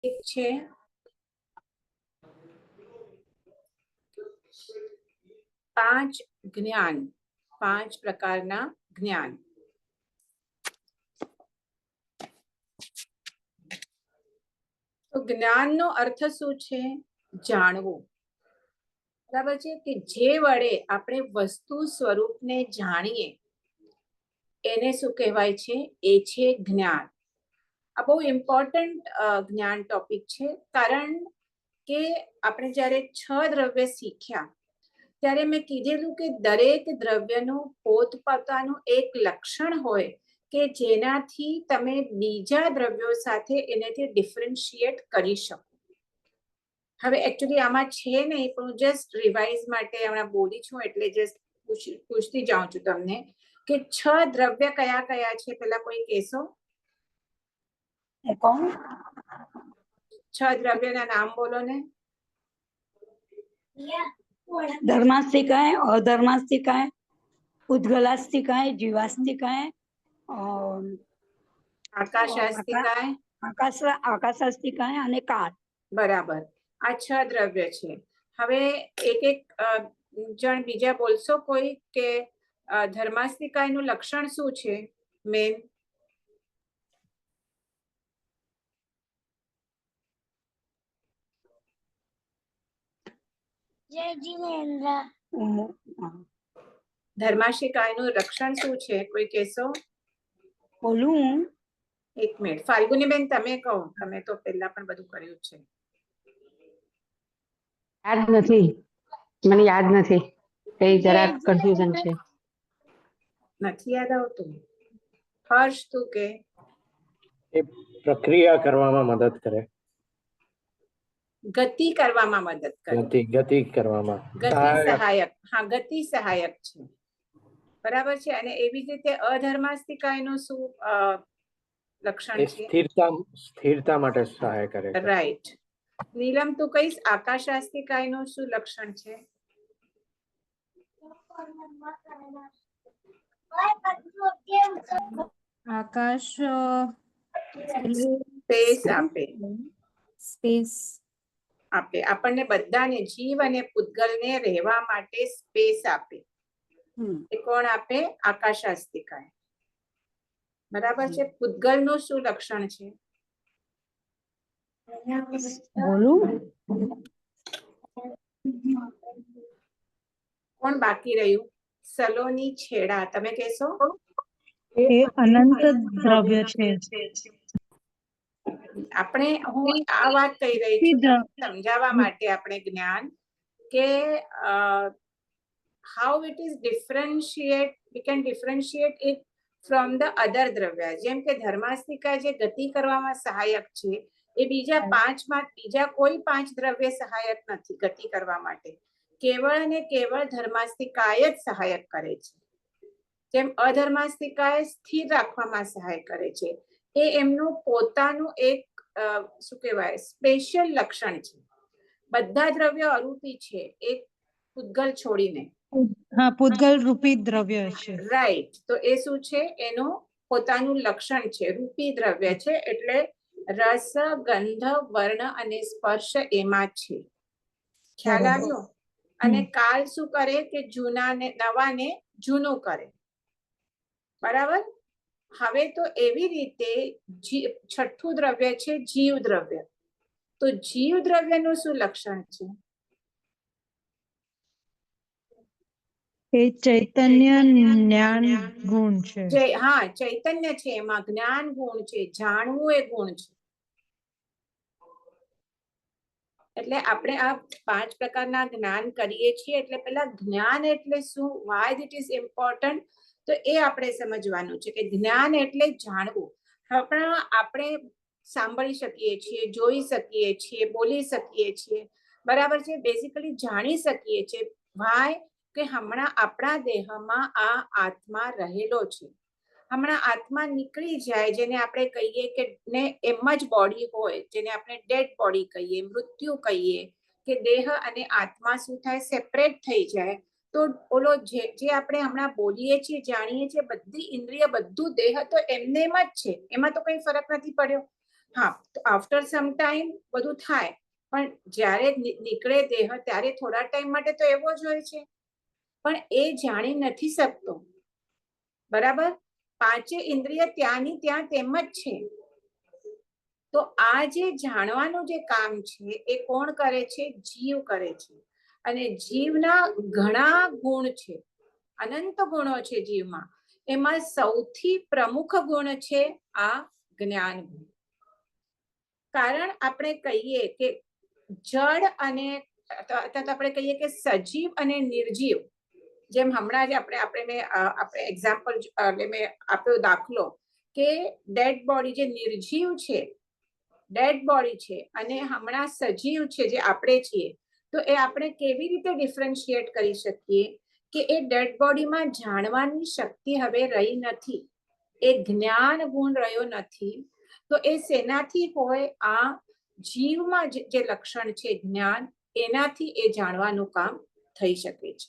એક છે પાંચ જ્ઞાન, પાંચ પ્રકારના જ્ઞાન. તો જ્ઞાનનો અર્થ શું છે? જાણવું. બરાબર છે કે જે વડે આપણે વસ્તુ સ્વરૂપને જાણીએ એને શું કહેવાય છે? એ છે જ્ઞાન. આ બહુ ઇમ્પોર્ટન્ટ જ્ઞાન ટોપિક છે, કારણ કે આપણે જ્યારે 6 દ્રવ્ય શીખ્યા ત્યારે મેં કીધેલું કે દરેક દ્રવ્યનું પોતપોતાનું એક લક્ષણ હોય કે જેનાથી તમે બીજા દ્રવ્યો સાથે એનેથી ડિફરન્શિએટ કરી શકો. હવે એકચ્યુઅલી આમાં છે નહીં, પણ હું જસ્ટ રિવાઇઝ માટે હમણાં બોલી છું એટલે જસ્ટ પૂછતી જાઉં છું તમને કે 6 દ્રવ્ય કયા કયા છે? પેલા કોઈ કહેશો? 6 દ્રવ્યના નામ બોલો ને. धर्मास्तिकाएं, अधर्मास्तिकाएं, उद्गलास्तिकाएं, जीवास्तिकाएं और આકાશાસ્તિકાય, आकाशास्तिकाएं અને કાળ. બરાબર, આ 6 દ્રવ્ય છે. હવે એક એક જણ બીજા બોલશો કોઈ કે ધર્માસ્તિકાયનું લક્ષણ શું છે? મેન ધર્માસ્તિકાયનું લક્ષણ શું છે? કોઈ કહેશો? બોલું? એક મિનિટ, ફાલ્ગુનીબેન તમે કહો, તમે તો પહેલા પણ બધું કર્યું છે. યાદ નથી, મને યાદ નથી, કઈ જરા કન્ફ્યુઝન છે. નથી યાદ આવતું? હર્ષ તું કે? એ પ્રક્રિયા કરવામાં મદદ કરે, ગતિ કરવામાં મદદ કરે, ગતિ કરવામાં, ગતિ સહાયક. હા, ગતિ સહાયક છે, બરાબર છે. અને એવી જ રીતે અધર્માસ્તિકાયનું શું લક્ષણ છે? સ્થિરતા માટે સહાય કરે. રાઈટ. નીલમ તું કહીશ આકાશાસ્તિકાયનું શું લક્ષણ છે? આકાશ સ્પેસ આપે, સ્પેસ આપે આપણને બધાને, જીવ અને પૂતગલને રહેવા માટે સ્પેસ આપે. એ કોણ આપે? આકાશાસ્તિકાય. બરાબર છે. પૂતગલનું શું લક્ષણ છે? બોલું? કોણ બાકી રહ્યું? સલોની છેડા, તમે કહેશો? એ અનંત દ્રવ્ય છે. આપણે, હું આ વાત કહી રહી છું સમજાવવા માટે આપણે જ્ઞાન કે how it is differentiate, we can differentiate it from the other દ્રવ્ય. જેમ કે ધર્માસ્તિકા જે ગતિ કરવામાં સહાયક છે, એ બીજા 5માં બીજા કોઈ 5 દ્રવ્ય સહાયક નથી ગતિ કરવા માટે. કેવળ અને કેવળ ધર્માસ્તિકાય જ સહાયક કરે છે. જેમ અધર્માસ્તિકાય સ્થિર રાખવામાં સહાય કરે છે. એ એમનું પોતાનું એક શું કહેવાય સ્પેશિયલ લક્ષણ છે. બધા દ્રવ્યો અરૂપી છે એક પૂતગલ છોડીને. હા, પૂતગલ રૂપી દ્રવ્ય છે. રાઈટ. તો એ શું છે? એનું પોતાનું લક્ષણ છે, રૂપી દ્રવ્ય છે. એટલે રસ, ગંધ, વર્ણ અને સ્પર્શ એમાં છે. ખ્યાલ આવ્યો? અને કાળ શું કરે કે જૂનાને નવાને જૂનું કરે. બરાબર. હવે તો એવી રીતે 6થું દ્રવ્ય છે જીવ દ્રવ્ય. તો જીવ દ્રવ્યનું શું લક્ષણ છે? એ ચૈતન્ય જ્ઞાન ગુણ છે. હા, ચૈતન્ય છે, એમાં જ્ઞાન ગુણ છે, જાણવું એ ગુણ છે. એટલે આપણે આ 5 પ્રકારના જ્ઞાન કરીએ છીએ. એટલે પેલા જ્ઞાન એટલે શું, વાય ઇટ ઇઝ ઇમ્પોર્ટન્ટ, તો એ આપણે સમજવાનું છે કે જ્ઞાન એટલે જાણવું. આપણે સાંભળી શકીએ છીએ, જોઈ શકીએ છીએ, બોલી શકીએ છીએ, બરાબર છે. બેઝિકલી જાણી શકીએ છીએ. વાય કે હમણાં આપણા દેહમાં આ આત્મા રહેલો છે. હમણાં આત્મા નીકળી જાય, જેને આપણે કહીએ કે ને એમ જ બોડી હોય, જેને આપણે ડેડ બોડી કહીએ, મૃત્યુ કહીએ, કે દેહ અને આત્મા શું થાય? સેપરેટ થઈ જાય. તો ઓલો જે આપણે હમણાં બોલીએ છીએ, જાણીએ છીએ, બધી ઇન્દ્રિય, બધું દેહ તો એમને એમ જ છે, એમાં તો કઈ ફરક નથી પડ્યો. હા, આફ્ટર સમ ટાઈમ બધું થાય, પણ જ્યારે નીકળે દેહ ત્યારે થોડા ટાઈમ માટે તો એવો જ હોય છે, પણ એ જાણી નથી શકતો. બરાબર, પાંચે ઇન્દ્રિય ત્યાંની ત્યાં તેમ જ છે. તો આ જે જાણવાનું જે કામ છે એ કોણ કરે છે? જીવ કરે છે. અને જીવના ઘણા ગુણ છે, અનંત ગુણો છે જીવમાં. એમાં સૌથી પ્રમુખ ગુણ છે આ જ્ઞાન ગુણ. કારણ આપણે કહીએ કે જડ અને આપણે કહીએ કે સજીવ અને નિર્જીવ, જેમ હમણાં જ આપણે એક્ઝામ્પલ મેં આપ્યો દાખલો કે ડેડ બોડી જે નિર્જીવ છે, ડેડ બોડી છે, અને હમણાં સજીવ છે જે આપણે છીએ, તો એ આપણે કેવી રીતે ડિફરન્શિએટ કરી શકીએ કે એ ડેડ બોડીમાં જાણવાની શક્તિ હવે રહી નથી, એ જ્ઞાન ગુણ રહ્યો નથી. તો એ શેનાથી હોય? આ જીવમાં જે લક્ષણ છે જ્ઞાન, એનાથી એ જાણવાનું કામ થઈ શકે છે.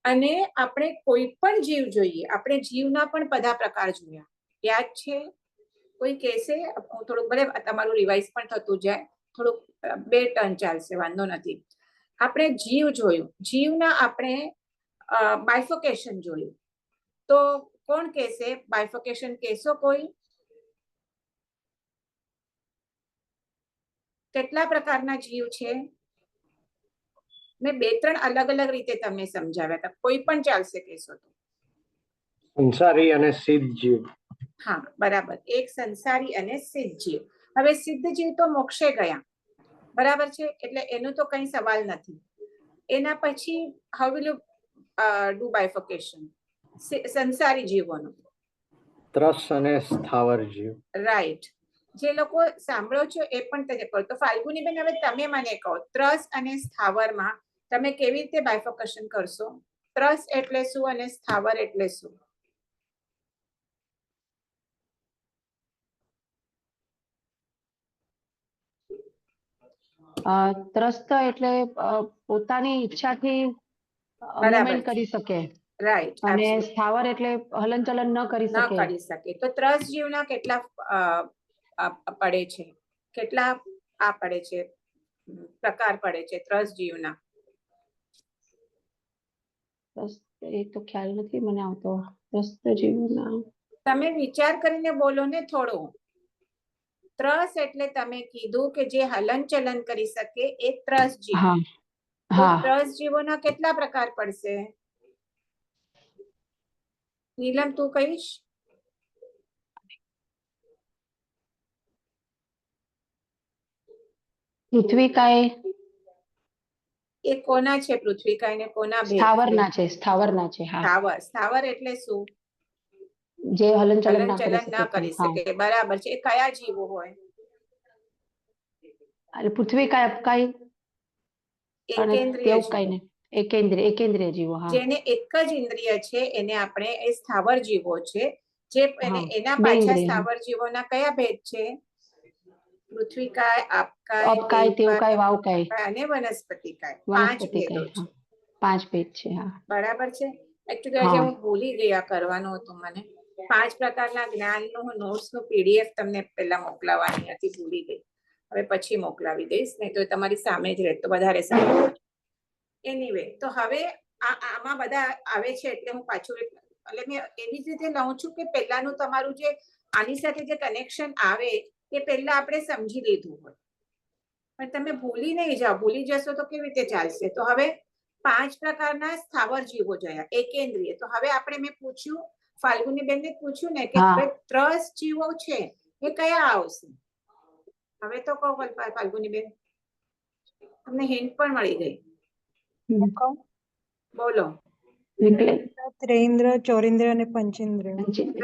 અને આપણે કોઈ પણ જીવ જોઈએ, આપણે જીવના પણ બધા પ્રકાર જોયા, યાદ છે? કોઈ કહેશે? હું થોડુંક, ભલે તમારું રિવાઇઝ પણ થતું જાય, થોડુંક 2 ટર્ન ચાલશે, વાંધો નથી. આપણે જીવ જોયું, જીવના આપણે બાયફોકેશન જોયું. તો કોણ કહેશે બાયફોકેશન? કહેશો કોઈ? કેટલા પ્રકારના જીવ છે? મેં 2-3 અલગ અલગ રીતે તમને સમજાવ્યા હતા, કોઈ પણ ચાલશે કહેશો તો. સંસારી અને સિદ્ધ જીવ. હા, બરાબર, એક સંસારી અને સિદ્ધ જીવ. હવે સિદ્ધ જીવ તો મોક્ષે ગયા, બરાબર છે, એટલે એનું તો કઈ સવાલ નથી. એના પછી હાઉ વિલ યુ ડુ બાયફોકેશન? સંસારી જીવોનું. ત્રસ અને સ્થાવર જીવ. રાઈટ. જે લોકો સાંભળો છો એ પણ તમે કહો. તો ફાલ્ગુનીબેન, હવે તમે મને કહો, ત્રસ અને સ્થાવરમાં તમે કેવી રીતે બાયફોકેશન કરશો? ત્રસ એટલે શું અને સ્થાવર એટલે શું? ત્રસ્ત એટલે પોતાની ઈચ્છાથી બરાબર મૂવમેન્ટ કરી શકે, રાઈટ. અને સ્થાવર એટલે હલનચલન ન કરી ન શકે. કરી શકે. તો ત્રસ જીવના કેટલા પડે છે? કેટલા પડે છે, પ્રકાર પડે છે ત્રસ જીવના? એ તો ખ્યાલ નથી મને આવતો. ત્રસ્ત જીવના તમે વિચાર કરીને બોલો ને થોડો. ત્રસ એટલે તમે કીધું કે જે હલનચલન કરી શકે એ ત્રસ જીવ. હા તો હા ત્રસ જીવોના કેટલા પ્રકાર પડશે? નીલમ, તું કહીશ? પૃથ્વીકાય એ કોના છે? પૃથ્વીકાય ને કોના ભેદ છે? સ્થાવરના છે, સ્થાવરના છે. હા, સ્થાવર. સ્થાવર એટલે શું? જે હલનચલન ના કરી હલનચલન ના કરી શકે. શકે, બરાબર છે. એ કયા જીવો હોય? અને પૃથ્વીકાય અપકાય અને એકેન્દ્રિય તેવું કઈ જીવો. નહીં, એકેન્દ્રિય જીવો. હા, જેને એક જ ઇન્દ્રિય છે એને આપણે એ સ્થાવર જીવો છે. જે એના બે પાછા ઇન્દ્રિય. સ્થાવર જીવોના કયા ભેદ છે? પૃથ્વીકાય, આપકાય, અપકાય, તેવકાય, વાવકાય, અને વનસ્પતિકાય. 5 ભેદો વનસ્પતિકાય. છે, હા, 5 ભેદ છે. હા, બરાબર છે. એકચ્યુઅલી આજે હું ભૂલી ગયા, કરવાનું હતું મને. 5 પ્રકારના જ્ઞાનનું નોટ્સનું PDF તમને પહેલા મોકલાવવાની હતી, ભૂલી ગઈ. હવે પછી મોકલાવી દઈશ, નહીં તો તમારી સામે જ રહે તો વધારે સારું. એનીવે, તો હવે આમાં બધા આવે છે એટલે હું પાછું, એટલે મેં એવી જ રીતે લઉં છું કે પહેલાનું તમારું જે આની સાથે જે કનેક્શન આવે એ પહેલા આપણે સમજી લીધું હોય, પણ તમે ભૂલી નહીં જાઓ. ભૂલી જશો તો કેવી રીતે ચાલશે? તો હવે 5 પ્રકારના સ્થાવર જીવો જોયા, એકેન્દ્રિય. તો હવે આપણે, મેં પૂછ્યું, ફાલ્ગુનીબેનને પૂછ્યું ને કે ત્રસ જીવો છે એ કયા આવશે? હવે તો કહો ફાલ્ગુનીબેન, તમને હિન્ટ પણ મળી ગઈ. બોલો. ત્રેન્દ્ર, ચોરેન્દ્ર અને પંચેન્દ્ર.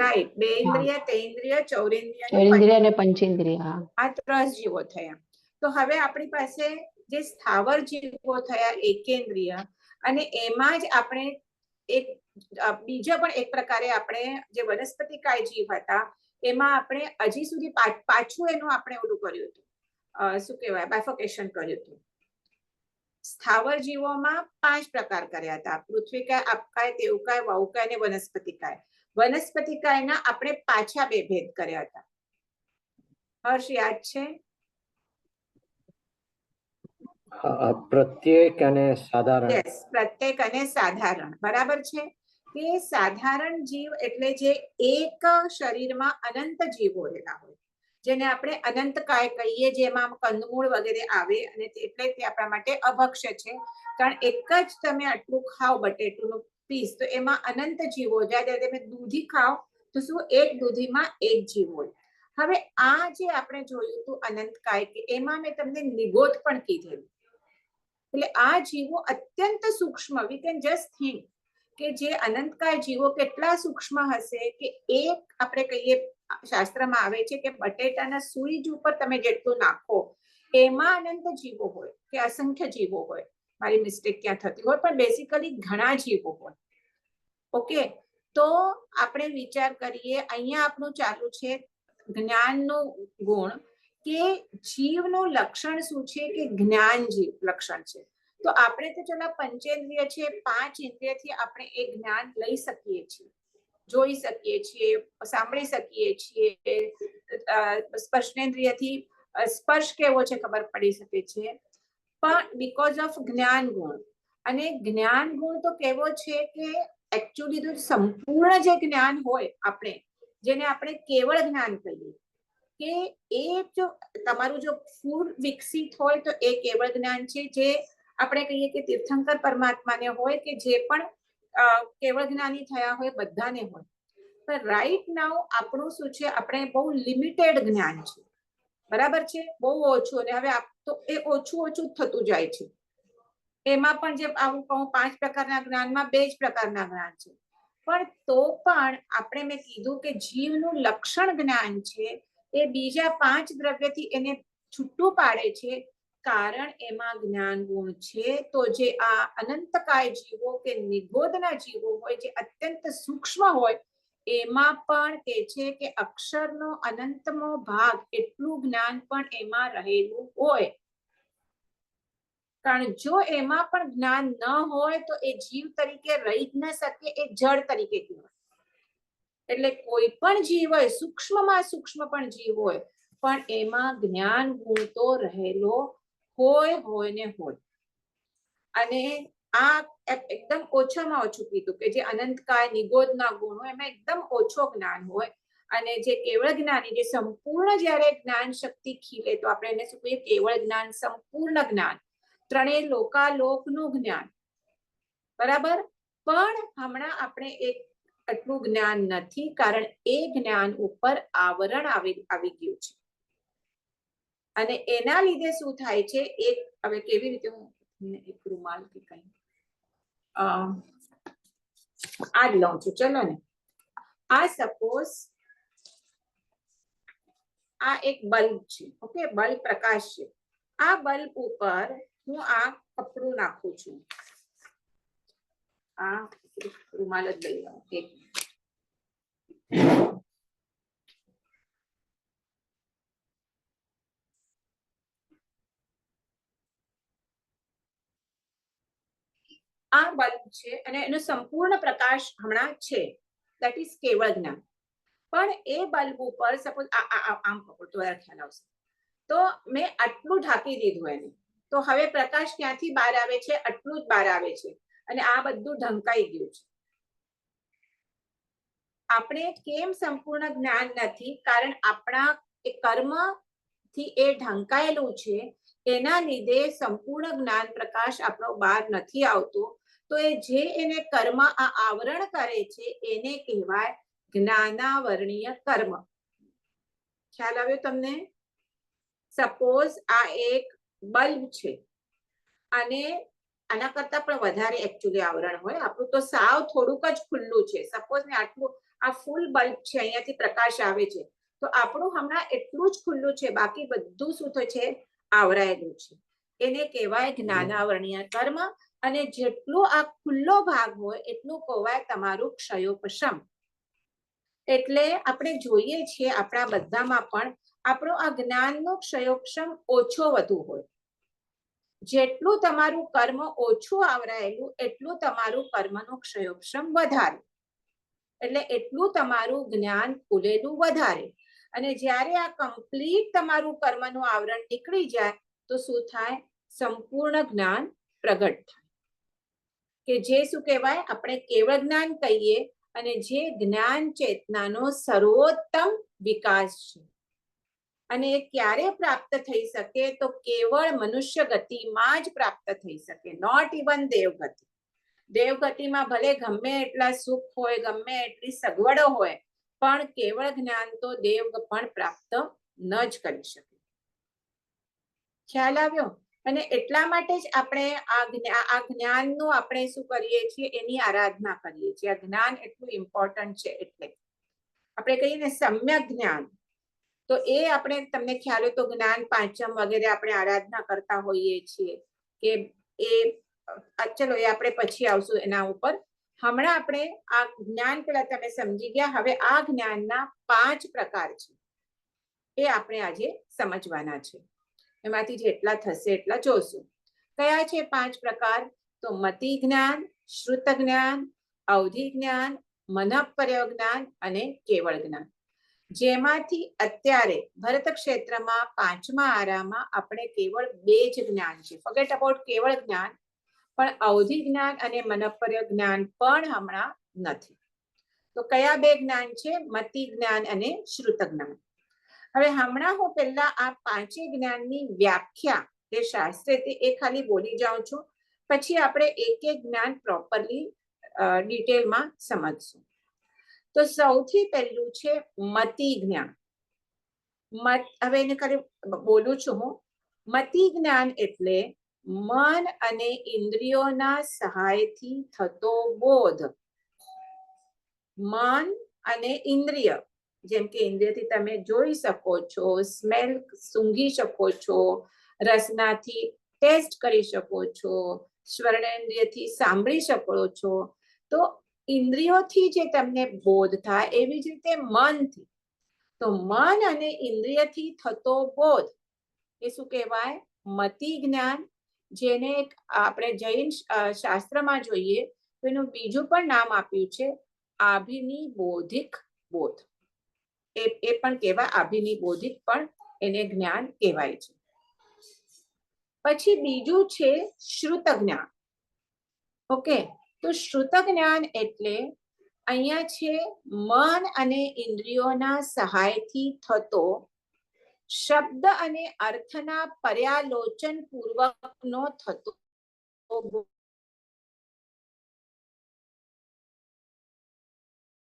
રાઈટ. 2 ઇન્દ્રિય, 3 ઇન્દ્રિય, ચૌરેન્દ્રિય, ચોરેન્દ્રિય અને પંચેન્દ્રિય. આ ત્રસ જીવો થયા. તો હવે આપણી પાસે જે સ્થાવર જીવો થયા એકેન્દ્રિય, અને એમાં જ આપણે એક બીજો પણ એક પ્રકારે આપણે જે વનસ્પતિકાય જીવ હતા એમાં આપણે હજી સુધી પાછું એનું આપણે ઓલું કર્યું હતું, શું કહેવાય, બાયફોકેશન કર્યું હતું. સ્થાવર જીવોમાં 5 પ્રકાર કર્યા હતા: પૃથ્વીકાય, આપકાય, તેવકાય, વાયુકાય અને વનસ્પતિકાય. વનસ્પતિકાયના આપણે પાછા 2 ભેદ કર્યા હતા. હર્ષ યાદ છે? પ્રત્યેક અને સાધારણ. યસ, પ્રત્યેક અને સાધારણ. બરાબર છે કે સાધારણ જીવ એટલે જે એક શરીરમાં અનંત જીવો રહેલા હોય, જેને આપણે અનંતકાય કહીએ, જેમાં કંદમૂળ વગેરે આવે, અને એટલે તે આપણા માટે અભક્ષ્ય છે. કારણ એક જ તમે આટલું ખાઓ બટેટુનું પીસ, તો એમાં અનંત જીવો જાય. ત્યારે તમે દૂધી ખાઓ તો શું એક દૂધીમાં એક જીવ હોય. હવે આ જે આપણે જોયું હતું અનંતકાય, કે એમાં મેં તમને નિગોદ પણ કીધેલું. એટલે આ જીવો અત્યંત સૂક્ષ્મ, વી કેન જસ્ટ થિંક કે જે અનંતકાય જીવો કેટલા સૂક્ષ્મ હશે, કે એક આપણે કહીએ, શાસ્ત્રમાં આવે છે કે બટેટાના સુઈજ ઉપર તમે જેટલું નાખો એમાં અનંત જીવો હોય કે અસંખ્ય જીવો હોય. મારી મિસ્ટેક ક્યાં થતી હોય, પણ બેસિકલી ઘણા જીવો હોય. ઓકે, તો આપણે વિચાર કરીએ, અહીંયા આપણું ચાલુ છે જ્ઞાનનું ગુણ, કે જીવનું લક્ષણ શું છે, કે જ્ઞાન જીવ લક્ષણ છે. તો આપણે તો ચલો પંચેન્દ્રિય છે, 5 ઇન્દ્રિયથી આપણે એ જ્ઞાન લઈ શકીએ છીએ, જોઈ શકીએ છીએ, સાંભળી શકીએ છીએ, સ્પર્શેન્દ્રિયથી સ્પર્શ કેવો છે ખબર પડી શકે છે, પણ બીકોઝ ઓફ જ્ઞાન ગુણ. અને જ્ઞાન ગુણ તો કેવો છે કે એકચ્યુઅલી તો સંપૂર્ણ જે જ્ઞાન હોય આપણે, જેને આપણે કેવળ જ્ઞાન કહીએ, કે એ જો તમારું જો ફૂલ વિકસિત હોય તો એ કેવળ જ્ઞાન છે. જે આપણે કહીએ કે તીર્થંકર પરમાત્માને હોય, કે જે પણ કેવળ જ્ઞાની થયા હોય બધાને હોય. પણ રાઈટ નાઉ આપણું શું છે, આપણે બહુ લિમિટેડ જ્ઞાન છે. બરાબર છે, બહુ ઓછું. અને હવે તો એ ઓછું ઓછું થતું જાય છે. એમાં પણ જે આવું કહું 5 પ્રકારના જ્ઞાનમાં 2 જ પ્રકારના જ્ઞાન છે. પણ તો પણ આપણે મેં કીધું કે જીવનું લક્ષણ જ્ઞાન છે, એ બીજા 5 દ્રવ્યથી એને છૂટું પાડે છે, કારણ એમાં જ્ઞાન ગુણ છે. તો જે આ અનંતકાય જીવો કે નિગોદના જીવો હોય, જે અત્યંત સૂક્ષ્મ હોય, એમાં પણ કે છે કે અક્ષરનો અનંતમો ભાગ એટલું જ્ઞાન પણ એમાં રહેલું હોય. કારણ જો એમાં પણ જ્ઞાન ન હોય તો એ જીવ તરીકે રહી જ ન શકે, એ જળ તરીકે કહેવાય. એટલે કોઈ પણ જીવ હોય, સૂક્ષ્મમાં સૂક્ષ્મ પણ જીવ હોય, પણ એમાં જ્ઞાન ગુણ તો રહેલો હોય ને હોય. અને આ એકદમ ઓછામાં ઓછું કીધું કે જે અનંતકાય નિગોદના ગુણ હોય એમાં એકદમ ઓછો જ્ઞાન હોય. અને જે કેવળ જ્ઞાની, જે સંપૂર્ણ જ્યારે જ્ઞાન શક્તિ ખીલે, તો આપણે એને શું કહીએ, કેવળ જ્ઞાન, સંપૂર્ણ જ્ઞાન, ત્રણેય લોકાલોકનું જ્ઞાન. બરાબર. પણ હમણાં આપણે એક આટલું જ્ઞાન નથી, કારણ એ જ્ઞાન ઉપર આવરણ આવી ગયું છે. અને એના લીધે શું થાય છે, એક હવે કેવી રીતે હું એક રૂમાલ કે કઈ આ જ લઉં છું, ચલો ને. આ સપોઝ આ એક બલ્બ છે, ઓકે, બલ્બ પ્રકાશ છે. આ બલ્બ ઉપર હું આ કપડું નાખું છું. આ રૂમાલ જ લઈ લઉં એક. આ બલ્બ છે અને એનો સંપૂર્ણ પ્રકાશ હમણાં છે, દેટ ઇઝ કેવળ જ્ઞાન. પણ એ બલ્બ ઉપર સપોઝ આમ પકડો તો ખ્યાલ આવશે. તો મેં આટલું ઢાંકી દીધું એને, તો હવે પ્રકાશ ક્યાંથી બહાર આવે છે, આટલું જ બહાર આવે છે, અને આ બધું ઢંકાઈ ગયું છે. આપણે કેમ સંપૂર્ણ જ્ઞાન નથી, કારણ આપણા એ કર્મ થી એ ઢંકાયેલું છે, એના લીધે સંપૂર્ણ જ્ઞાન પ્રકાશ આપણો બહાર નથી આવતો. તો એ જે એને કર્મ આ આવરણ કરે છે, એને કહેવાય જ્ઞાનાવરણીય કર્મ. ખ્યાલ આવ્યો તમને? સપોઝ આ એક બલ્બ છે, અને આના કરતા પણ વધારે એકચ્યુઅલી આવરણ હોય. આપણું તો સાવ થોડુંક જ ખુલ્લું છે. સપોઝ ને આટલું આ ફૂલ બલ્બ છે, અહીંયાથી પ્રકાશ આવે છે, તો આપણું હમણાં એટલું જ ખુલ્લું છે, બાકી બધું શું છે, આવરાયેલું છે. એને કહેવાય જ્ઞાનાવરણીય કર્મ. અને જેટલું આ ખુલ્લો ભાગ હોય એટલું કહેવાય તમારું ક્ષયોપશમ. એટલે આપણે જોઈએ છીએ આપણા બધામાં પણ આપણો આ જ્ઞાનનો ક્ષયોપશમ ઓછો વધુ હોય. જેટલું તમારું કર્મ ઓછું આવરાયેલું, એટલું તમારું કર્મનો ક્ષયોપશમ વધારે. એટલે એટલું તમારું જ્ઞાન ખુલેલું વધારે. અને જ્યારે આ કમ્પ્લીટ તમારું કર્મનું આવરણ નીકળી જાય તો શું થાય? સંપૂર્ણ જ્ઞાન પ્રગટ થાય, કે જે શું કહેવાય? આપણે કેવળ જ્ઞાન કહીએ, અને જે જ્ઞાન ચેતનાનો સર્વોત્તમ વિકાસ છે. અને એ ક્યારે પ્રાપ્ત થઈ શકે? તો કેવળ મનુષ્ય ગતિમાં જ પ્રાપ્ત થઈ શકે, નોટ ઇવન દેવગતિ. દેવગતિમાં ભલે ગમે એટલા સુખ હોય, ગમે એટલી સગવડો હોય, પણ કેવળ જ્ઞાન તો દેવ પણ પ્રાપ્ત ન જ કરી શકે. ખ્યાલ આવ્યો? અને એટલા માટે જ આપણે આ જ્ઞાનનું આપણે શું કરીએ છીએ? એની આરાધના કરીએ છીએ. આ જ્ઞાન એટલું ઇમ્પોર્ટન્ટ છે. એટલે આપણે કહીએ ને સમ્યક જ્ઞાન, તો એ આપણે તમને ખ્યાલ હોય તો જ્ઞાન પાંચમ વગેરે આપણે આરાધના કરતા હોઈએ છીએ, કે એ ચલો એ આપણે પછી આવશું એના ઉપર. હમણાં આપણે આ જ્ઞાન પેલા તમે સમજી ગયા. હવે આ જ્ઞાનના 5 પ્રકાર છે, એ આપણે આજે સમજવાના છે. એમાંથી જેટલા થશે એટલા જોશું. કયા છે 5 પ્રકાર? તો મતિ જ્ઞાન, શ્રુત જ્ઞાન, અવધિ જ્ઞાન, મનઃપર્ય જ્ઞાન અને કેવળ જ્ઞાન. જેમાંથી અત્યારે ભરત ક્ષેત્રમાં 5મા આરામાં આપણે કેવળ 2 જ જ્ઞાન છે. ફોરગેટ અબાઉટ કેવળ જ્ઞાન, પણ અવધિ જ્ઞાન અને મનઃપર્ય જ્ઞાન પણ હમણાં નથી. તો કયા 2 જ્ઞાન છે? મતિ જ્ઞાન અને શ્રુત જ્ઞાન. હવે હમણાં હું પહેલા આ 5 જ્ઞાનની વ્યાખ્યા જે શાસ્ત્રે એ ખાલી બોલી જાઉં છું, પછી આપણે એક એક જ્ઞાન પ્રોપરલી ડિટેલમાં સમજશું. તો સૌથી પહેલું છે મતિ જ્ઞાન. હવે એને ખાલી બોલું છું હું. મતિ જ્ઞાન એટલે મન અને ઇન્દ્રિયોના સહાયથી થતો બોધ. મન અને ઇન્દ્રિય, જેમ કે ઇન્દ્રિયથી તમે જોઈ શકો છો, સ્મેલ સૂંઘી શકો છો, રસનાથી ટેસ્ટ કરી શકો છો, શ્રવણેન્દ્રિયથી સાંભળી શકો છો. તો ઇન્દ્રિયોથી જે તમને બોધ થાય, એવી જ રીતે મનથી. તો મન અને ઇન્દ્રિયથી થતો બોધ એ શું કહેવાય? મતિ જ્ઞાન. જેને આપણે જૈન શાસ્ત્રમાં જોઈએ તો એનું બીજું પણ નામ આપ્યું છે આભિનિબોધિક બોધ. એ પણ કહેવાય આભિનિબોધિક, પણ એને જ્ઞાન કહેવાય છે. પછી બીજું છે શ્રુત જ્ઞાન. ઓકે, તો શ્રુત જ્ઞાન એટલે અહીંયા છે મન અને ઇન્દ્રિયોના સહાયથી થતો શબ્દ અને અર્થના પર્યાલોચન પૂર્વકનો થતો.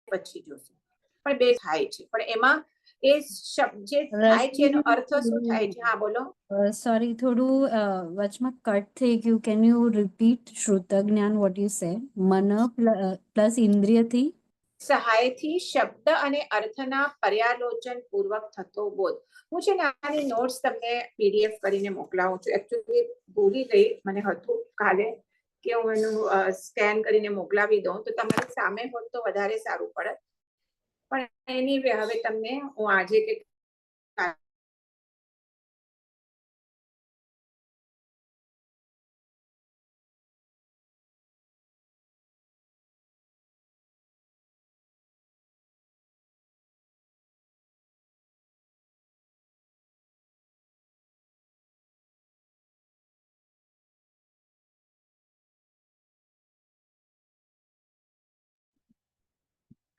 પછી જોશું. પણ 2 થાય છે, પણ એમાં એ શબ્દ જે થાય છે એનો અર્થ શું થાય છે? હા બોલો. સોરી, થોડું વચમાં કટ થઈ ગયું. કેન યુ રિપીટ શ્રુત જ્ઞાન વોટ યુ સેડ? મન પ્લસ ઇન્દ્રિયથી સહાયથી શબ્દ અને અર્થના પર્યાલોચન પૂર્વક થતો બોધ. હું છે ને આની નોટ્સ તમને PDF કરીને મોકલાવું છું. એકચ્યુઅલી ભૂલી ગઈ, મને હતું કાલે કે હું એનું સ્કેન કરીને મોકલાવી દઉં, તો તમારી સામે હોત તો વધારે સારું પડે. પણ એની હવે તમને હું આજે કે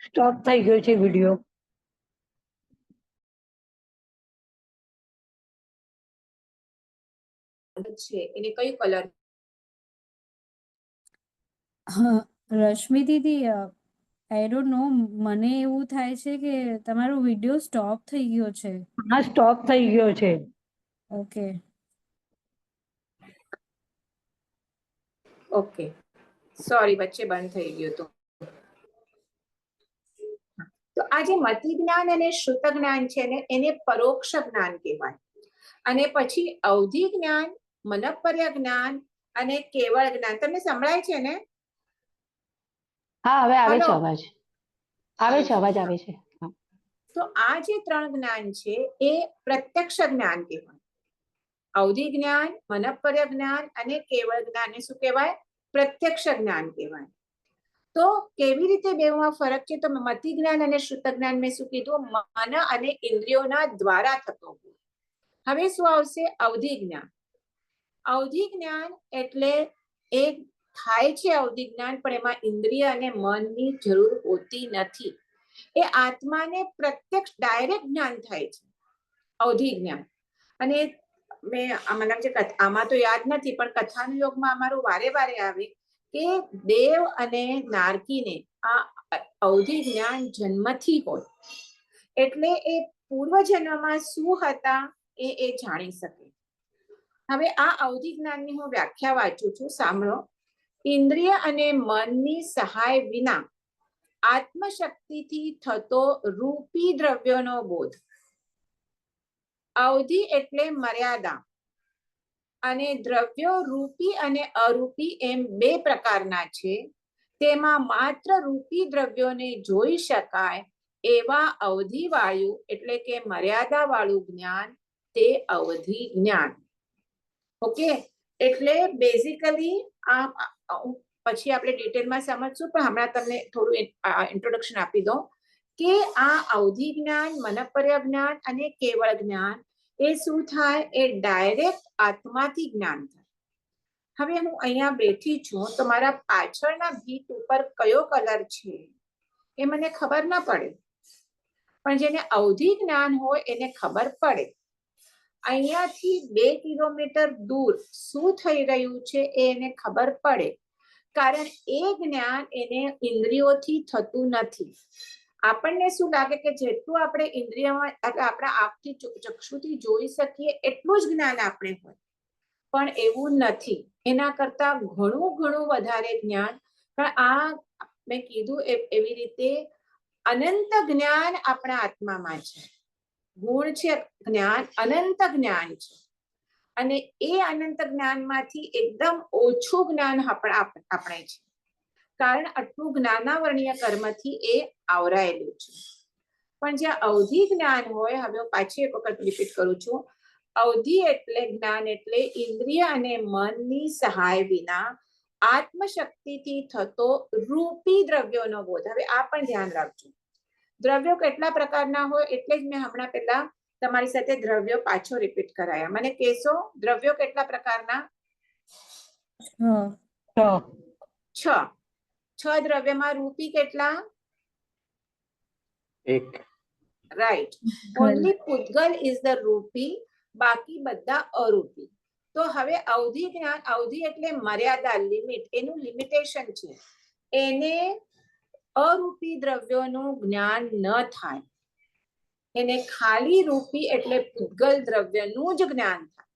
સ્ટોપ થઈ ગયો છે વિડીયો. છે એને કયું કલર? હા, રશ્મિ દીદી, આઈ ડોન્ટ નો, મને એવું થાય છે કે તમારો વિડીયો સ્ટોપ થઈ ગયો છે. હા, સ્ટોપ થઈ ગયો છે. ઓકે ઓકે, સોરી, વચ્ચે બંધ થઈ ગયું હતું. તો આ જે મતિ જ્ઞાન અને શ્રુત જ્ઞાન છે ને, એને પરોક્ષ જ્ઞાન કહેવાય. અને પછી અવધિ જ્ઞાન, મનઃપર્ય જ્ઞાન અને કેવળ જ્ઞાન. તમને સંભળાય છે ને? હા, હવે આવે છે હલો. અવાજ. આવે છે, અવાજ આવે છે. હા. તો આ જે 3 જ્ઞાન છે એ પ્રત્યક્ષ જ્ઞાન કહેવાય. અવધિ જ્ઞાન, મનઃપર્ય જ્ઞાન અને કેવળ જ્ઞાન શું કહેવાય? પ્રત્યક્ષ જ્ઞાન કહેવાય. તો કેવી રીતે બેમાં ફરક છે? તો મતિ જ્ઞાન અને શ્રુત જ્ઞાન મેં શું કીધું? મન અને ઇન્દ્રિયોના દ્વારા થતો બોધ. હવે શું આવશે? અવધિ જ્ઞાન. અવધિ જ્ઞાન એટલે એક થાય છે અવધિ જ્ઞાન, પણ એમાં ઇન્દ્રિય અને મનની જરૂર હોતી નથી. એ આત્માને પ્રત્યક્ષ ડાયરેક્ટ જ્ઞાન થાય છે અવધિ જ્ઞાન. અને મેં મને છે આમાં તો યાદ નથી, પણ કથાનું યોગમાં અમારું વારે વારે આવે કે દેવ અને નારકીને આ અવધિ જ્ઞાન જન્મથી હોય, એટલે એ પૂર્વજન્મમાં શું હતા એ જાણી શકે. હવે આ અવધિ જ્ઞાનની હું વ્યાખ્યા વાંચું છું, સાંભળો. ઇન્દ્રિય અને મનની સહાય વિના આત્મશક્તિથી થતો રૂપી દ્રવ્યોનો બોધ. અવધિ એટલે મર્યાદા, અને દ્રવ્યો રૂપી અને અરૂપી એમ બે પ્રકારના છે. તેમાં માત્ર રૂપી દ્રવ્યોને જોઈ શકાય એવા અવધિ વાળું એટલે કે મર્યાદા વાળું જ્ઞાન તે અવધિ જ્ઞાન. ઓકે, એટલે બેઝિકલી આ પછી આપણે ડિટેલમાં સમજશું, પણ હમણાં તમને થોડું ઇન્ટ્રોડક્શન આપી દઉં કે આ અવધિ જ્ઞાન, મનપર્ય જ્ઞાન અને કેવળ જ્ઞાન એ શું થાય? એ ડાયરેક્ટ આત્માથી જ્ઞાન થાય. હવે હું અહીંયા બેઠી છું તો મારા પાછળના ભીત ઉપર કયો કલર છે એ મને ખબર ના પડે, પણ જેને અવધિ જ્ઞાન હોય એને ખબર પડે. અહીંયાથી 2 કિલોમીટર દૂર શું થઈ રહ્યું છે એને ખબર પડે, કારણ એ જ્ઞાન એને ઇન્દ્રિયોથી થતું નથી. આપણને શું લાગે કે જેટલું આપણે ઇન્દ્રિયમાં આપણા આંખથી ચક્ષુથી જોઈ શકીએ એટલું જ જ્ઞાન આપણે હોય, પણ એવું નથી. એના કરતા ઘણું ઘણું વધારે જ્ઞાન. પણ આ મેં કીધું એવી રીતે અનંત જ્ઞાન આપણા આત્મામાં છે. ગુણ છે જ્ઞાન, અનંત જ્ઞાન છે, અને એ અનંત જ્ઞાનમાંથી એકદમ ઓછું જ્ઞાન આપણે છે, કારણ આટલું જ્ઞાનાવર્ણીય કર્મથી એ આવરાયેલું છે. પણ જ્યાં અવધિ જ્ઞાન હોય, હવે હું પાછી એક વખત રિપીટ કરું છું, અવધિ એટલે જ્ઞાન એટલે ઇન્દ્રિય અને મનની સહાય વિના આત્મશક્તિથી થતો રૂપી દ્રવ્યોનો બોધ. હવે આ પણ ધ્યાન રાખજો, દ્રવ્યો કેટલા પ્રકારના હોય, એટલે જ મેં હમણાં પહેલા તમારી સાથે દ્રવ્યો પાછો રિપીટ કરાયા. મને કહેશો દ્રવ્યો કેટલા પ્રકારના? 6. 6 દ્રવ્યમાં રૂપી કેટલા? 1. રાઈટ. ઓનલી પૂતગલ ઇઝ ધ રૂપી, બાકી બધા અરૂપી. તો હવે અવધિ જ્ઞાન, અવધિ એટલે મર્યાદા, લિમિટ, એનું લિમિટેશન છે. એને અરૂપી દ્રવ્યોનું જ્ઞાન ન થાય, એને ખાલી રૂપી એટલે પૂતગલ દ્રવ્યનું જ જ્ઞાન થાય.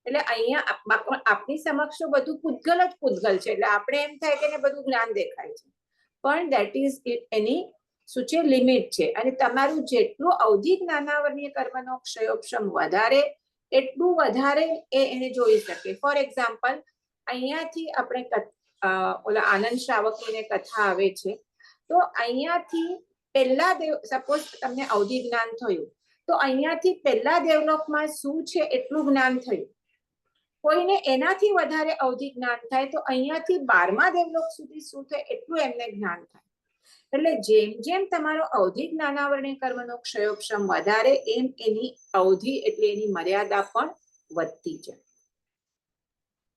એટલે અહીંયા આપણી સમક્ષ બધું પૂતગલ જ પૂતગલ છે, એટલે આપણે એમ થાય કે એને બધું જ્ઞાન દેખાય છે, પણ દેટ ઇઝ એની શું છે? લિમિટ છે. અને તમારું જેટલું અવધિ જ્ઞાનાવર્ણીય કર્મનો ક્ષયોપશમ વધારે, એટલું વધારે એને જોઈ શકે. ફોર એક્ઝામ્પલ, અહીંયાથી આપણે ઓલા આનંદ શ્રાવકની કથા આવે છે, તો અહીંયાથી પહેલા સપોઝ તમને અવધિ જ્ઞાન થયું, તો અહીંયાથી પહેલા દેવલોકમાં શું છે એટલું જ્ઞાન થયું. કોઈને એનાથી વધારે અવધિ જ્ઞાન થાય તો અહીંયાથી 12મા દેવલોક સુધી શું થાય એટલું એમને જ્ઞાન થાય. એટલે જેમ જેમ તમારો અવધિ જ્ઞાનાવર્ણીય કર્મનો ક્ષયોપશમ વધારે, એમ એની અવધિ એટલે એની મર્યાદા પણ વધતી જાય.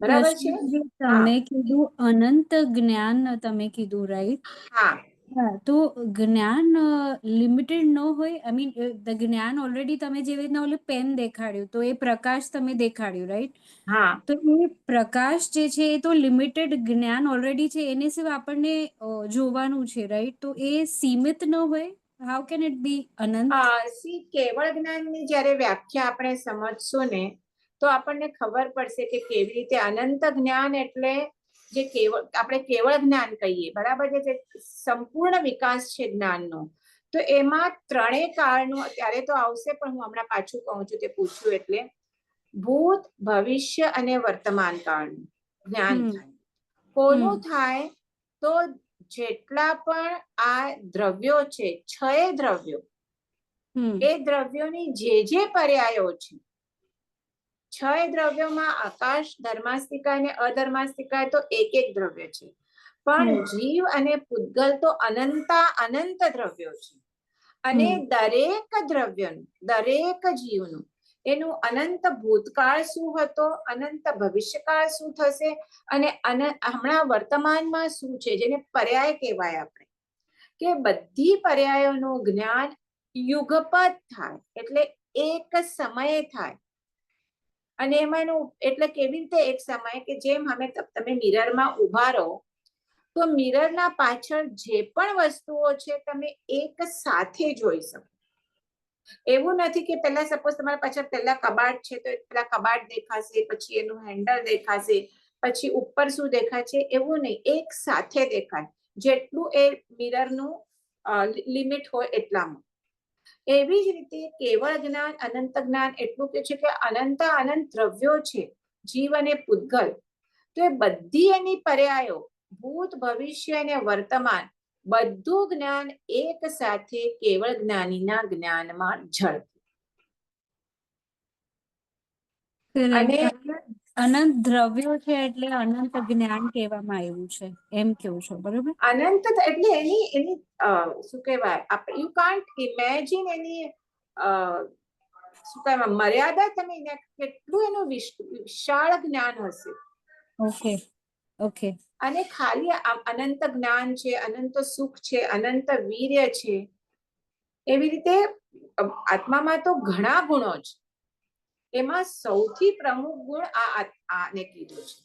બરાબર છે? તમે કીધું અનંત જ્ઞાન, તમે કીધું રાઈટ? હા. તો જ્ઞાન લિમિટેડ ન હોય? આઈ મીન ધ જ્ઞાન ઓલરેડી તમે જેવી રીતના ઓલું પેન દેખાડ્યું, તો એ પ્રકાશ તમે દેખાડ્યું, રાઈટ? હા. તો એ પ્રકાશ જે છે એ તો લિમિટેડ જ્ઞાન ઓલરેડી છે, એને સિવાય આપણને જોવાનું છે, રાઈટ? તો એ સીમિત ન હોય? હાઉ કેન ઇટ બી અનંત? કેવળ જ્ઞાનની જ્યારે વ્યાખ્યા આપણે સમજશું ને, તો આપણને ખબર પડશે કે કેવી રીતે અનંત જ્ઞાન એટલે જે કેવળ આપણે કેવળ જ્ઞાન કહીએ, બરાબર છે, જે સંપૂર્ણ વિકાસ છે જ્ઞાનનો. તો એમાં ત્રણેય કાળનું અત્યારે તો આવશે, પણ હું હમણાં પાછું કહું છું, તે પૂછ્યું એટલે ભૂત, ભવિષ્ય અને વર્તમાન કાળનું જ્ઞાન થાય. કોનું થાય? તો જેટલા પણ આ દ્રવ્યો છે, 6 દ્રવ્યો, એ દ્રવ્યોની જે પર્યાયો છે, 6 દ્રવ્યોમાં આકાશ, ધર્માસ્તિકા અને અધર્માસ્તિકા તો એક દ્રવ્ય છે, પણ જીવ અને પૂતગલ તો અનંત દ્રવ્યો છે અને દરેક દ્રવ્યનું દરેક જીવનું એનું અનંત ભૂતકાળ શું હતો, અનંત ભવિષ્યકાળ શું થશે અને હમણાં વર્તમાનમાં શું છે, જેને પર્યાય કહેવાય આપણે, કે બધી પર્યાયોનું જ્ઞાન યુગપત થાય એટલે એક સમયે થાય. અને એમાંનું એટલે કેવી રીતે એક સમય કે જેમ તમે મિરરમાં ઉભા રહો તો મિરરના પાછળ જે પણ વસ્તુઓ છે તમે એક સાથે જોઈ શકો. એવું નથી કે પહેલા સપોઝ તમારા પાછળ પહેલા કબાટ છે તો પેલા કબાટ દેખાશે, પછી એનું હેન્ડલ દેખાશે, પછી ઉપર શું દેખાય છે, એવું નહીં, એક સાથે દેખાય જેટલું એ મિરરનું લિમિટ હોય એટલામાં. એવી જ રીતે કેવળ જ્ઞાન અનંત જ્ઞાન એટલું કે છે કે અનંત દ્રવ્યો છે જીવ અને પૂતગલ, તો એ બધી એની પર્યાયો ભૂત ભવિષ્ય અને વર્તમાન બધું જ્ઞાન એક સાથે કેવળ જ્ઞાનીના જ્ઞાનમાં ઝડપે. અને અનંત દ્રવ્યો છે એટલે અનંત જ્ઞાન કહેવામાં આવ્યું છે એમ કેવું છો, બરોબર? અનંત એટલે એની શું કહેવાય, યુ કાન્ટ ઇમેજિન એની શું કહેવાય મર્યાદા, તમે કેટલું એનું વિશાળ જ્ઞાન હશે. Okay okay. અને ખાલી અનંત જ્ઞાન છે, અનંત સુખ છે, અનંત વીર્ય છે. એવી રીતે આત્મામાં તો ઘણા ગુણો છે, એમાં સૌથી પ્રમુખ ગુણ આને કીધું છે.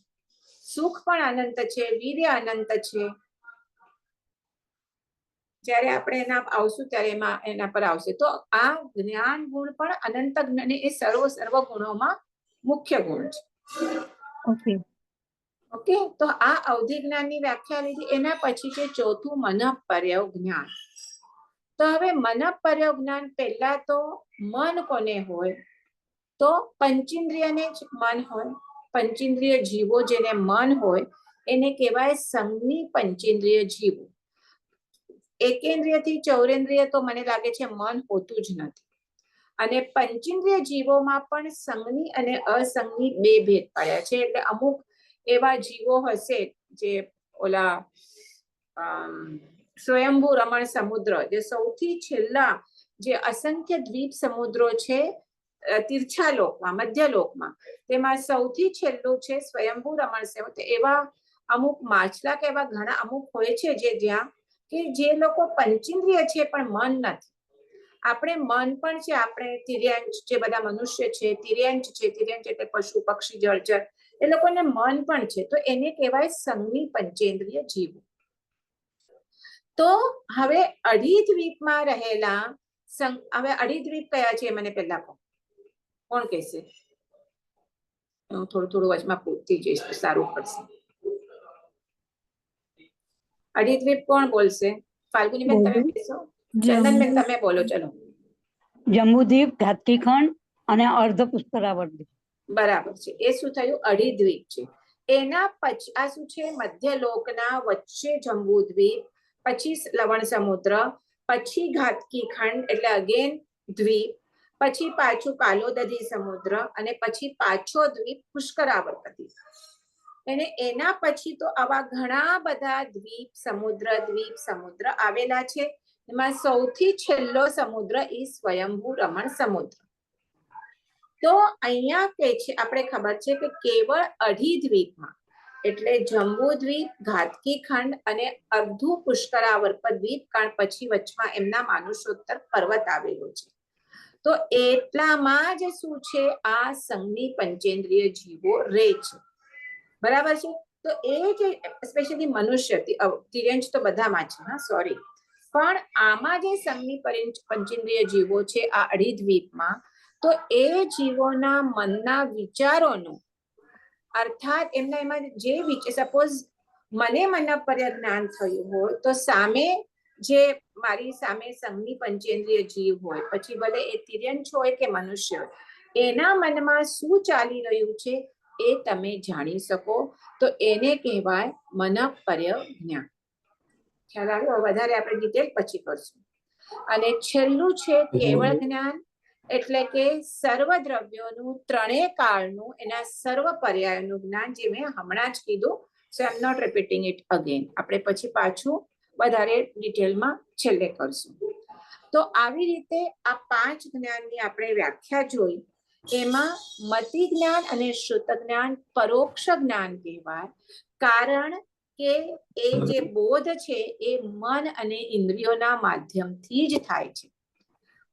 સુખ પણ અનંત છે, વીર્ય અનંત છે. જ્યારે આપણે એના આવશું ત્યારે એના પર આવશે. તો આ જ્ઞાન ગુણ પણ અનંત જ્ઞાન એ સર્વ ગુણોમાં મુખ્ય ગુણ છે. ઓકે ઓકે, તો આ અવધિ જ્ઞાનની વ્યાખ્યા લીધી. એના પછી છે ચોથું મનઃપર્યવ જ્ઞાન. તો હવે મનઃપર્યવ જ્ઞાન પહેલા તો મન કોને હોય, તો પંચેન્દ્રિયને જ મન હોય. પંચેન્દ્રિય જીવો જેને મન હોય એને કહેવાય સંજ્ઞી પંચેન્દ્રિય જીવો. એકેન્દ્રિય થી ચૌરેન્દ્રિય તો મને લાગે છે મન હોતું જ નથી. અને પંચેન્દ્રિય જીવોમાં પણ સંજ્ઞી અને અસંજ્ઞી બે ભેદ પાડ્યા છે. એટલે અમુક એવા જીવો હશે જે ઓલા સ્વયંભૂ રમણ સમુદ્ર, જે સૌથી છેલ્લા જે અસંખ્ય દ્વીપ સમુદ્રો છે તીર્છા લોકમાં, મધ્ય લોકમાં, તેમાં સૌથી છેલ્લું છે સ્વયંભૂ રમણ સમુદ્ર. એવા અમુક માછલા કે એવા ઘણા અમુક હોય છે જે જ્યાં કે જે લોકો પંચેન્દ્રિય છે પણ મન નથી. આપણે મન પણ છે, આપણે તિર્યાંશ જે બધા મનુષ્ય છે તિર્યાંશ છે. તિર્યાંશ એટલે પશુ પક્ષી જળચર, એ લોકોને મન પણ છે. તો એને કહેવાય સંજ્ઞી પંચેન્દ્રિય જીવો. તો હવે અઢી દ્વીપમાં રહેલા હવે અઢી દ્વીપ કયા છે મને પહેલા કહો, કોણ કહેશે? હું થોડું વચમાં પૂછતી જઈશ તો સારું પડશે. અઢી દ્વીપ કોણ બોલશે? ફાલ્ગુનીબેન તમે કહેશો? ચંદનબેન તમે બોલો. ચલો. જંબુદ્વીપ, ઘાતકીખંડ અને અર્ધ પુષ્કરાવર્ત. બરાબર છે. એ શું થયું? અઢી દ્વીપ છે. એના પછી આ શું છે? મધ્ય લોકના વચ્ચે જંબુદ્વીપ, પછી લવણ સમુદ્ર, પછી ઘાતકી ખંડ એટલે અગેન દ્વીપ, પછી પાછું કાલોદધી સમુદ્ર અને પછી પાછો દ્વીપ પુષ્કરાવર્ત દ્વીપ. અને એના પછી તો આવા ઘણા બધા દ્વીપ સમુદ્ર આવેલા છે. એમાં સૌથી છેલ્લો સમુદ્ર એ સ્વયંભૂ રમણ સમુદ્ર. તો અહીંયા કે છે આપણે ખબર છે કે કેવળ અઢી દ્વીપમાં એટલે જંબુદ્વીપ, ઘાતકી ખંડ અને અર્ધુ પુષ્કરાવર્ત દ્વીપ, કારણ પછી વચમાં એમના માનુષોત્તર પર્વત આવેલો છે. તો એટલામાં જ શું છે? આ સંજ્ઞી પંચેન્દ્રિય જીવો રહે છે. બરાબર છે. તો એ જે સ્પેશિયલી મનુષ્ય, તિર્યંશ તો બધામાં છે, હા સોરી, પણ આમાં જે સંજ્ઞી પંચેન્દ્રિય જીવો છે આ અઢી દ્વીપમાં, તો એ જીવોના મનના વિચારોનું, અર્થાત એમાં જે સપોઝ મને મનઃપર્ય જ્ઞાન થયું હોય તો સામે જે મારી સામે સંજ્ઞી પંચેન્દ્રિય જીવ હોય, પછી ભલે એ તિર્યંશ હોય કે મનુષ્ય હોય, એના મનમાં શું ચાલી રહ્યું છે એ તમે જાણી શકો. તો એને કહેવાય મનઃપર્ય જ્ઞાન. ખ્યાલ આવ્યો? વધારે આપણે ડિટેલ પછી કરશું. અને છેલ્લું છે કેવળ જ્ઞાન, એટલે કે સર્વ દ્રવ્યોનું, ત્રણેય કાળનું, એના સર્વ પર્યાયનું જ્ઞાન, જે મેં હમણાં જ કીધું so I am not repeating it again. આપણે પછી પાછું વધારે ડિટેલમાં છેલ્લે કરશું. તો આવી રીતે આ 5 જ્ઞાનની આપણે વ્યાખ્યા જોઈ. એમાં મતિ જ્ઞાન અને શ્રુત જ્ઞાન પરોક્ષ જ્ઞાન કહેવાય, કારણ કે એ જે બોધ છે એ મન અને ઇન્દ્રિયોના માધ્યમથી જ થાય છે.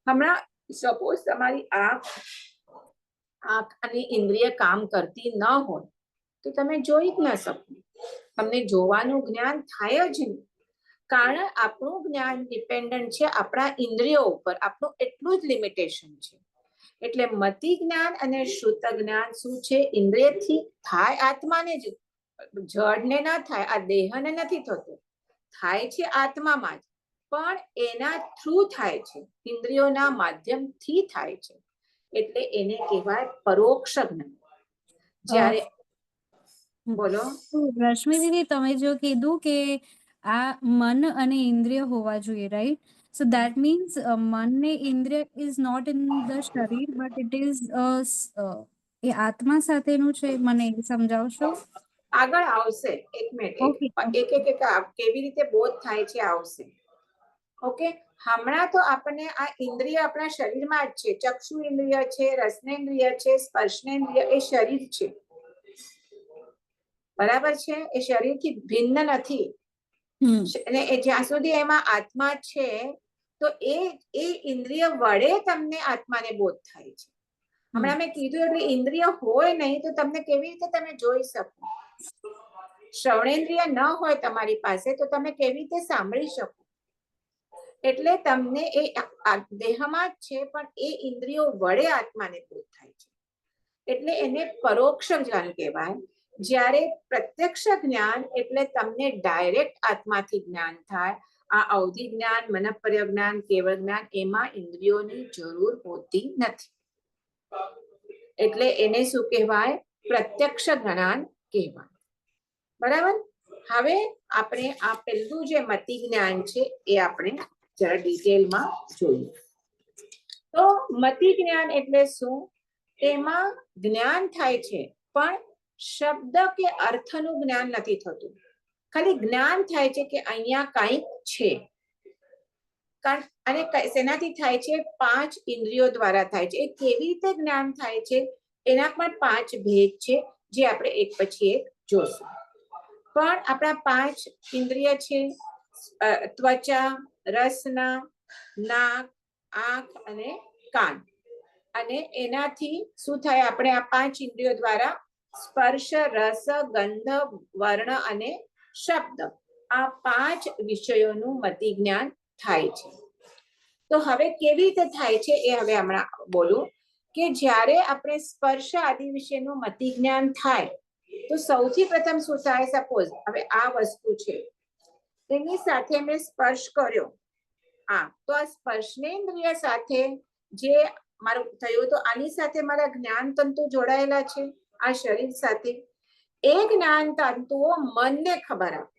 હમણાં સપોઝ તમારી આંખ અને ઇન્દ્રિય કામ કરતી ન હોય તો તમે જોઈ જ ન શકો. તમને જોવાનું જ્ઞાન થાય જ નહીં, કારણ આપણું જ્ઞાન ડિપેન્ડન્ટ છે આપણા ઇન્દ્રિયો ઉપર. આપણું એટલું જ લિમિટેશન છે. એટલે મતિ જ્ઞાન અને શ્રુત જ્ઞાન શું છે? ઇન્દ્રિયથી થાય, આત્માને જ, જડને ના થાય, આ દેહને નથી થતું, થાય છે આત્મામાં જ, પણ એના થ્રુ થાય છે, ઇન્દ્રિયોના માધ્યમથી થાય છે. એટલે એને કહેવાય પરોક્ષ જ્ઞાન. જ્યારે બોલો. તો રશ્મિ દીદી, તમે જો કીધું કે આ મન અને ઇન્દ્રિય હોવા જોઈએ, રાઈટ? સો દેટ મીન્સ મન ને ઇન્દ્રિય ઇઝ નોટ ઇન ધ શરીર, બટ ઇટ ઇઝ એ આત્મા સાથેનું છે. મને એ સમજાવશો? આગળ આવશે, એક મિનિટ, Okay, એક કેવી રીતે બોધ થાય છે આવશે. ઓકે, હમણાં તો આપણને આ ઇન્દ્રિય આપણા શરીરમાં જ છે. ચક્ષુ ઇન્દ્રિય છે, રસનેન્દ્રિય છે, સ્પર્શનેન્દ્રિય, એ શરીર છે, બરાબર છે? એ શરીરથી ભિન્ન નથી. અને જ્યાં સુધી એમાં આત્મા છે તો એ ઇન્દ્રિય વડે તમને આત્માને બોધ થાય છે. હમણાં મેં કીધું એટલે ઇન્દ્રિય હોય નહીં તો તમને કેવી રીતે તમે જોઈ શકો? શ્રવણેન્દ્રિય ન હોય તમારી પાસે તો તમે કેવી રીતે સાંભળી શકો? એટલે તમને એ દેહમાં જ છે, પણ એ ઇન્દ્રિયો વડે આત્માને બોધ થાય છે. એટલે એને પરોક્ષ જ્ઞાન કહેવાય. જ્યારે પ્રત્યક્ષ જ્ઞાન એટલે તમને ડાયરેક્ટ આત્માથી જ્ઞાન થાય. આ અવધિ જ્ઞાન, મનઃપર્ય જ્ઞાન, કેવળ જ્ઞાન, એમાં ઇન્દ્રિયોની જરૂર હોતી નથી. એટલે એને શું કહેવાય? પ્રત્યક્ષ જ્ઞાન કહેવાય. બરાબર. હવે આપણે આ પહેલું જે મતિ જ્ઞાન છે એ આપણે જરા ડિટેલમાં જોઈએ. તો મતિ જ્ઞાન એટલે શું? એમાં જ્ઞાન થાય છે, પણ શબ્દ કે અર્થનું જ્ઞાન નથી થતું. ખાલી જ્ઞાન થાય છે કે અહીંયા કંઈક છે. અને શેનાથી થાય છે? 5 ઇન્દ્રિયો દ્વારા થાય છે. એ કેવી રીતે જ્ઞાન થાય છે એના પણ 5 ભેદ છે, જે આપણે એક પછી એક જોશું. પણ આપણા 5 ઇન્દ્રિય છે: ત્વચા, રસના, નાક, આંખ અને કાન. અને એનાથી શું થાય? આપણે આ 5 ઇન્દ્રિયો દ્વારા સ્પર્શ, રસ, ગંધ, વર્ણ અને શબ્દ, આ 5 વિષયોનું મતિ જ્ઞાન થાય છે. તો હવે કેવી રીતે થાય છે એ હવે હમણાં બોલું. કે જ્યારે આપણે સ્પર્શ આદિ વિશેનું મતિ જ્ઞાન થાય તો સૌથી પ્રથમ શું થાય? સપોઝ હવે આ વસ્તુ છે, એની સાથે મેં સ્પર્શ કર્યો, તો આ સ્પર્શનેન્દ્રિય સાથે જે મારું થયું, તો આની સાથે મારા જ્ઞાન તંતુ જોડાયેલા છે આ શરીર સાથે. એ જ્ઞાન તંતુઓ મનને ખબર આપે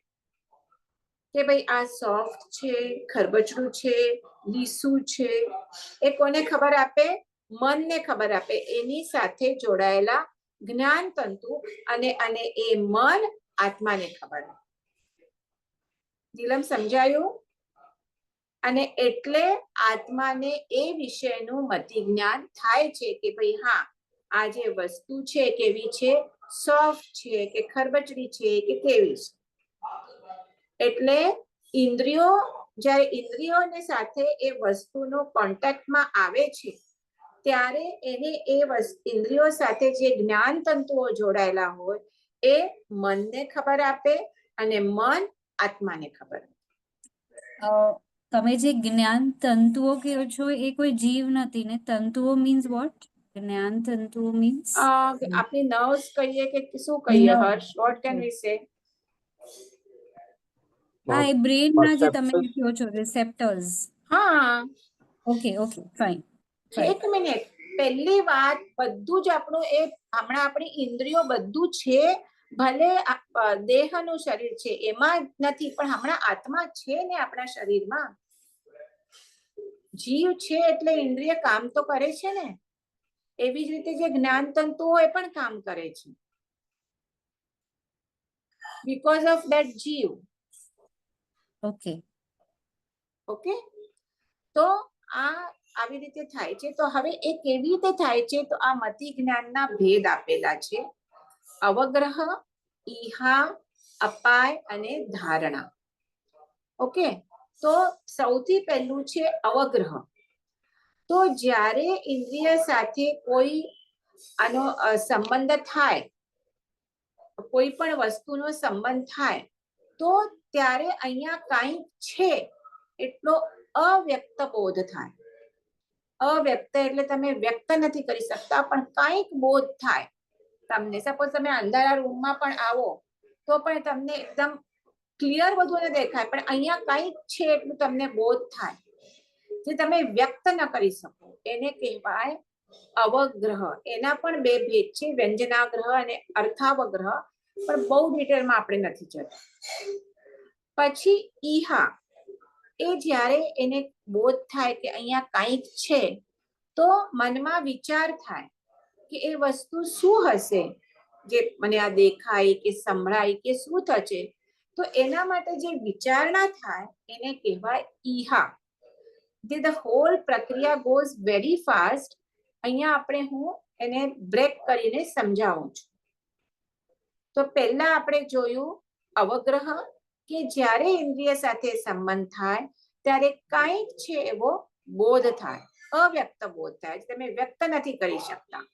કે ભાઈ આ સોફ્ટ છે, ખરબચડું છે, લીસું છે. એ કોને ખબર આપે? મનને ખબર આપે. એની સાથે જોડાયેલા જ્ઞાન તંતુ, અને એ મન આત્માને ખબર આપે. નીલમ, સમજાયું? અને એટલે આત્માને એ વિષયનું મતિ જ્ઞાન થાય છે કે ભાઈ હા, આ જે વસ્તુ છે કેવી છે? સોફ્ટ છે કે ખરબચડી છે કે કેવી છે? એટલે ઇન્દ્રિયો, જ્યારે ઇન્દ્રિયોને સાથે એ વસ્તુનો કોન્ટેક્ટમાં આવે છે ત્યારે એને એ ઇન્દ્રિયો સાથે જે જ્ઞાન તંતુઓ જોડાયેલા હોય એ મનને ખબર આપે, અને મન આત્માને ખબર આપે. તમે જે જ્ઞાન તંતુઓ કહો છો એ કોઈ જીવ નથી ને? તંતુઓ મીન્સ વોટ? જ્ઞાન તંતુઓ મીન્સ આપની નર્વ્સ કહીએ કે શું કહીએ? હર્ષ, વોટ કેન વી સે? હા, એ બ્રેન ના જે તમે કહો છો, રિસેપ્ટર્સ. હા, ઓકે, ફાઇન. એક મિનિટ. પહેલી વાત, બધું જ આપણું એ હમણાં આપણી ઇન્દ્રિયો બધું છે, ભલે દેહનું શરીર છે એમાં નથી, પણ હમણાં આત્મા છે ને આપણા શરીરમાં. જીવ છે એટલે ઇન્દ્રિય કામ તો કરે છે ને. એવી જ રીતે જે જ્ઞાન તંતુઓ એ પણ કામ કરે છે. because of that જીવ. ઓકે. ઓકે, તો આ આવી રીતે થાય છે. તો હવે એ કેવી રીતે થાય છે? તો આ મતિ જ્ઞાનના ભેદ આપેલા છે: અવગ્રહ, ઈહા, અપાય અને ધારણા. ઓકે, તો સૌથી પહેલું છે અવગ્રહ. તો જ્યારે ઇન્દ્રિય સાથે કોઈ આનો સંબંધ થાય, કોઈ પણ વસ્તુનો સંબંધ થાય, તો ત્યારે અહીંયા કાંઈક છે એટલો અવ્યક્ત બોધ થાય. અવ્યક્ત એટલે તમે વ્યક્ત નથી કરી શકતા, પણ કાંઈક બોધ થાય તમને. સપોઝ તમે અંધારા રૂમમાં પણ આવો તો પણ તમને એકદમ ક્લિયર બધું ન દેખાય, પણ અહીંયા કાંઈક છે એટલું તમને બોધ થાય, જે તમે વ્યક્ત ન કરી શકો. એને કહેવાય અવગ્રહ. એના પણ બે ભેદ છે, વ્યંજનાગ્રહ અને અર્થાવગ્રહ, પણ બહુ ડિટેલમાં આપણે નથી જતા. પછી ઈહા, એ જ્યારે એને બોધ થાય કે અહીંયા કાંઈક છે, તો મનમાં વિચાર થાય કે એ વસ્તુ શું હશે, જે મને આ દેખાય કે સંભળાય કે શું થશે. તો એના માટે જે વિચારણા થાય એને કહેવાય ઈહા. The whole પ્રક્રિયા goes very fast. અહીંયા આપણે હું એને બ્રેક કરીને સમજાવું છું. તો પહેલા આપણે જોયું અવગ્રહ, કે જ્યારે ઇન્દ્રિય સાથે સંબંધ થાય ત્યારે કાંઈક છે એવો બોધ થાય, અવ્યક્ત બોધ થાય, તમે વ્યક્ત નથી કરી શકતા.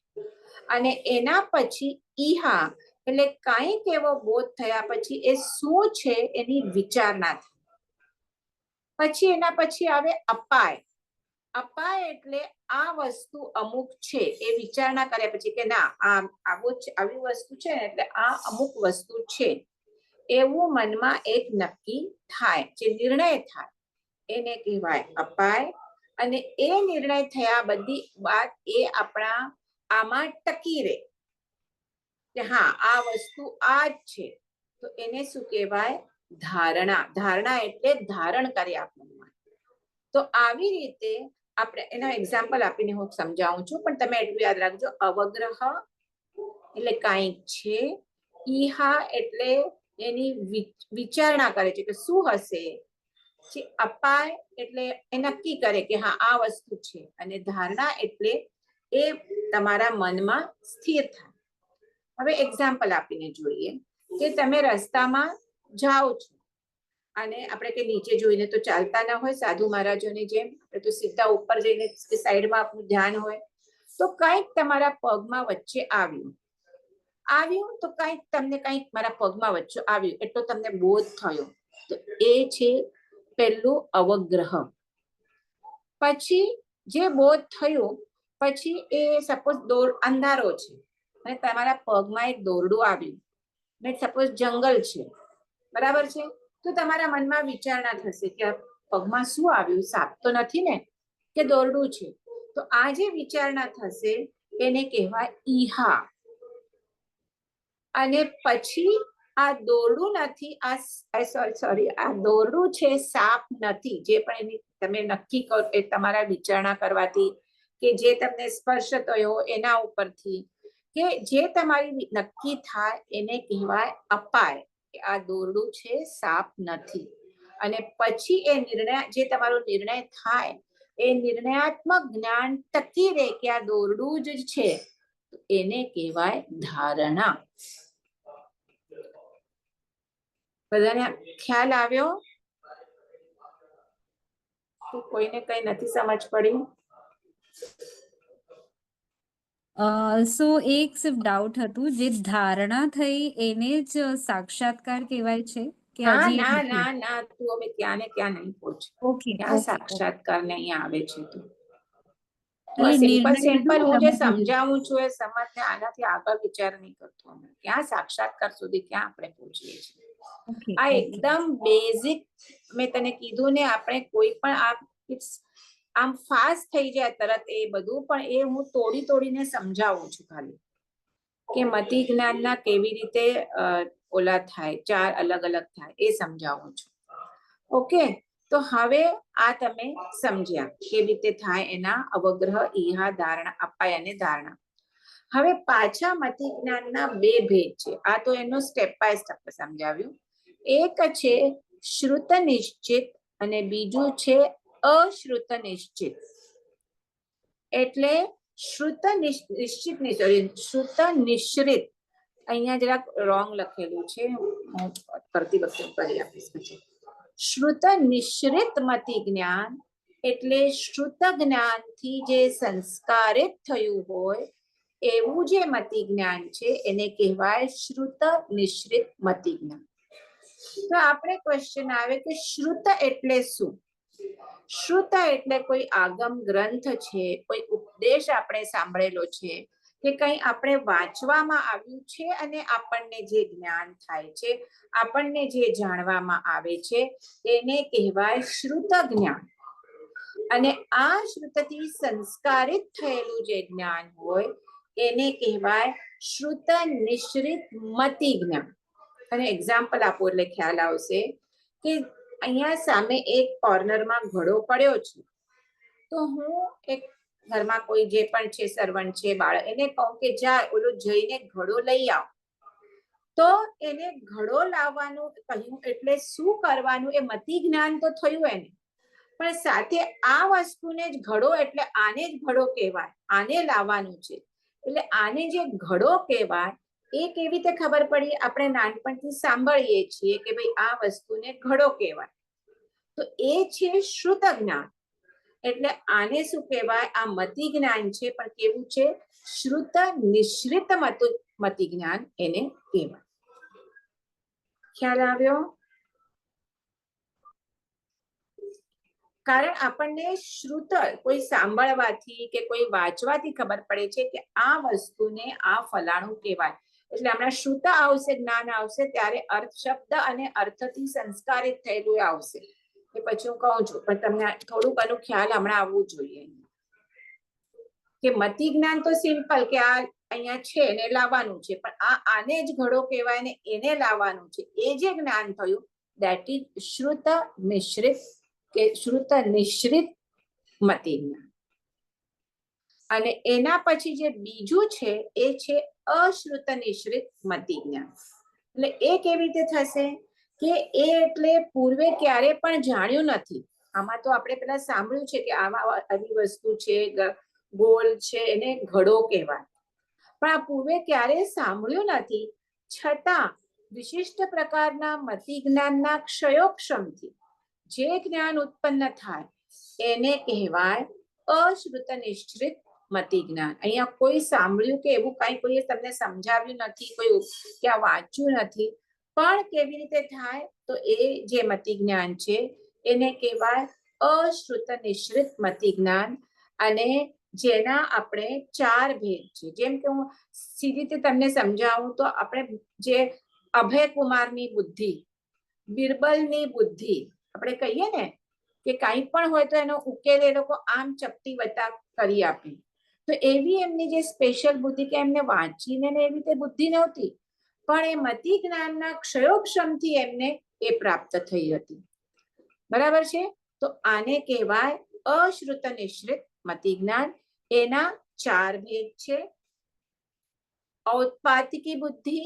અને એના પછી ઈહા, એટલે કાંઈક એવો બોધ થયા પછી એ શું છે એની વિચારણા થાય. પછી એના પછી આવે અપાય. અપાય એટલે આ વસ્તુ અમુક છે એ વિચારણા કર્યા પછી કે ના, આવી વસ્તુ છે ને એટલે આ અમુક વસ્તુ છે એવું મનમાં એક નક્કી થાય, જે નિર્ણય થાય એને કહેવાય અપાય. અને એ નિર્ણય થયા બધી વાત એ આપણા આમાં ટકી રહે કે હા આ વસ્તુ આ જ છે, તો એને શું કહેવાય? ધારણા. ધારણા એટલે ધારણ કર્યા મનમાં. તો આવી રીતે આપણે એના એક્ઝામ્પલ આપીને હું સમજાવું છું, પણ તમે એટલું યાદ રાખજો: અવગ્રહ એટલે કાંઈક છે, ઈહા એટલે એની વિચારણા કરે છે કે શું હશે, અપાય એટલે એ નક્કી કરે કે હા આ વસ્તુ છે, અને ધારણા એટલે એ તમારા મનમાં સ્થિર થાય. હવે એક્ઝામ્પલ આપીને જોઈએ કે તમે રસ્તામાં જાઓ છો અને આપણે કે નીચે જોઈને તો ચાલતા ના હોય સાધુ મહારાજોની જેમ, આપણે તો સીધા ઉપર જઈને સાઈડમાં આપણું ધ્યાન હોય. તો કંઈક તમારા પગમાં વચ્ચે આવ્યું તો કંઈક મારા પગમાં વચ્ચે આવ્યું એટલો તમને બોધ થયો, તો એ છે પહેલું અવગ્રહ. પછી જે બોધ થયું પછી એ સપોઝ અંધારો છે અને તમારા પગમાં એક દોરડું આવ્યું, ને સપોઝ જંગલ છે, બરાબર છે, તો તમારા મનમાં વિચારણા થશે કે પગમાં શું આવ્યું, સાપ તો નથી ને, કે દોરડું છે. તો આ જે વિચારણા થશે એને કહેવાય ઈહા. અને પછી આ દોરડું નથી, આ દોરડું છે, સાપ નથી, જે પણ એની તમે નક્કી કરો એ તમારા વિચારણા કરવાથી કે જે તમને સ્પર્શ થયો એના ઉપરથી કે જે તમારી નક્કી થાય એને કહેવાય અપાય, કે આ દોરડું છે, સાપ નથી. અને પછી એ નિર્ણય, જે તમારો નિર્ણય થાય એ નિર્ણયાત્મક જ્ઞાન ટકી રહે કે આ દોરડું જ છે, એને કહેવાય ધારણા. બધાને ખ્યાલ આવ્યો? કોઈને કઈ નથી સમજ પડી? સો એક સિર્ફ ડાઉટ હતું, જે ધારણા થઈ એને જ સાક્ષાત્કાર કહેવાય છે કે ના હજી ના ના ના, તું હવે ક્યાં ને ક્યાં નહીં પહોંચ. ઓકે ક્યાં ઓકે. સાક્ષાત્કાર ને અહીંયા આવે છે તું? એટલે નિર્ણય સિમ્પલ લીધો હું ને જે તમે કીધું. સમજાવું છું એ સમજને આનાથી આગળ વિચાર નહીં કરતો. ક્યાં સાક્ષાત્કાર સુધી ક્યાં આપણે પહોંચીએ છીએ? ઓકે આ ઓકે. એકદમ બેઝિક મેં તને કીધું ને, આપણે કોઈ પણ આમ ફાસ્ટ થઈ જાય તરત એ બધું, પણ એ હું તોડીને સમજાવું છું ખાલી કે મતિ જ્ઞાનના કેવી રીતે ઓલા થાય, ચાર અલગ અલગ થાય એ સમજાવું છું. ઓકે, તો હવે આ તમે સમજ્યા કેવી રીતે થાય એના અવગ્રહ, ઈહા, ધારણા, અપાય અને ધારણા. હવે પાછા મતિ જ્ઞાનના બે ભેદ છે. આ તો એનો સ્ટેપ બાય સ્ટેપ સમજાવ્યું. એક છે શ્રુત નિશ્ચિત અને બીજું છે અશ્રુત નિશ્ચિત. એટલે શ્રુત નિશ્ચિત શ્રુત નિશ્રિત, અહીંયા જરાક રોંગ લખેલું છે, હું કરતી વખતે કરી આપીશ પછી. શ્રુત નિશ્રિત મતિ જ્ઞાન એટલે શ્રુત જ્ઞાનથી જે સંસ્કારિત થયું હોય એવું જે મતિ જ્ઞાન છે એને કહેવાય શ્રુત નિશ્રિત મતિ જ્ઞાન. તો આપણે ક્વેશ્ચન આવે કે શ્રુત એટલે શું? શ્રુત એટલે કોઈ આગમ ગ્રંથ છે, કોઈ ઉપદેશ આપણે સાંભળેલો છે, કે કંઈ આપણે વાંચવામાં આવ્યું છે અને આપણને જે જ્ઞાન થાય છે, આપણને જે જાણવામાં આવે છે એને કહેવાય શ્રુત જ્ઞાન. અને આ શ્રુતથી સંસ્કારિત થયેલું જે જ્ઞાન હોય એને કહેવાય શ્રુત નિશ્રિત મતિ જ્ઞાન. અને એક્ઝામ્પલ આપો એટલે ખ્યાલ આવશે કે અહીંયા સામે એક કોર્નરમાં ઘડો પડ્યો છે, તો હું એક ઘરમાં કોઈ જે પણ છે સર્વન્ટ છે, બાળક, એને કહું કે જા ઓલું જઈને ઘડો લઈ આવ. તો એને ઘડો લાવવાનું કહ્યું એટલે શું કરવાનું એ મતિ જ્ઞાન તો થયું એને, પણ સાથે આ વસ્તુને જ ઘડો એટલે આને જ ઘડો કહેવાય, આને લાવવાનું છે. એટલે આને જે ઘડો કહેવાય એ કેવી રીતે ખબર પડી? આપણે નાનપણથી સાંભળીએ છીએ કે ભાઈ આ વસ્તુને ઘડો કહેવાય. તો એ છે શ્રુત જ્ઞાન. એટલે આને શું કહેવાય? આ મતિ જ્ઞાન છે, પણ કેવું છે? શ્રુત નિશ્રિત મતિ જ્ઞાન એને કહેવાય. ખ્યાલ આવ્યો? કારણ આપણને શ્રુત કોઈ સાંભળવાથી કે કોઈ વાંચવાથી ખબર પડે છે કે આ વસ્તુને આ ફલાણું કહેવાય. એટલે હમણાં શ્રુત આવશે, જ્ઞાન આવશે ત્યારે અર્થ શબ્દ અને અર્થથી સંસ્કારિત થયેલું આવશે. એ પછી હું કહું છું, પણ તમને થોડુંક આનું ખ્યાલ હમણાં આવવું જોઈએ કે મતિ જ્ઞાન તો સિમ્પલ કે આ અહીંયા છે એને લાવવાનું છે, પણ આને જ ઘડો કહેવાય ને એને લાવવાનું છે. એ જે જ્ઞાન થયું દેટ ઇઝ શ્રુત મિશ્રિત કે શ્રુત નિશ્રિત મતિ જ્ઞાન. અને એના પછી જે બીજું છે એ છે અશ્રુત નિશ્રિત મતિ જ્ઞાન. એટલે એ કેવી રીતે થશે કે એ એટલે પૂર્વે ક્યારે પણ જાણ્યું નથી. આમાં તો આપણે પેલા સાંભળ્યું છે કે આમાં આવી વસ્તુ છે, ગોળ છે, એને ઘડો કહેવાય, પણ આ પૂર્વે ક્યારે સાંભળ્યું નથી. છતાં વિશિષ્ટ પ્રકારના મતિ જ્ઞાનના ક્ષયોક્ષમથી જે જ્ઞાન ઉત્પન્ન થાય એને કહેવાય અશ્રુત નિશ્ચિત મતિ જ્ઞાન. અહીંયા કોઈ સાંભળ્યું કે એવું કઈ કોઈએ તમને સમજાવ્યું નથી, કોઈ ક્યાં વાંચ્યું નથી, પણ કેવી રીતે થાય? તો એ જે મતિ જ્ઞાન છે એને કહેવાય અશ્રુત નિશ્ચિત મતિ જ્ઞાન. અને જેના આપણે ચાર ભેદ છે. જેમ કે હું સીધી રીતે તમને સમજાવું તો આપણે જે અભય કુમારની બુદ્ધિ, બિરબલની બુદ્ધિ, આપણે કહીએ ને કે કંઈ પણ હોય તો એનો ઉકેલ એ લોકો આમ ચપટી વત્તા કરી આપે. તો એવી એમની જે સ્પેશિયલ બુદ્ધિ કે એમને વાંચીને એવી રીતે બુદ્ધિ નહોતી, પણ એ મતિ જ્ઞાનના ક્ષયોક્ષમથી એમને એ પ્રાપ્ત થઈ હતી. બરાબર છે? તો આને કહેવાય અશ્રુત નિશ્રિત મતિ જ્ઞાન. એના ચાર ભેદ છે: ઔત્પાતિકી બુદ્ધિ,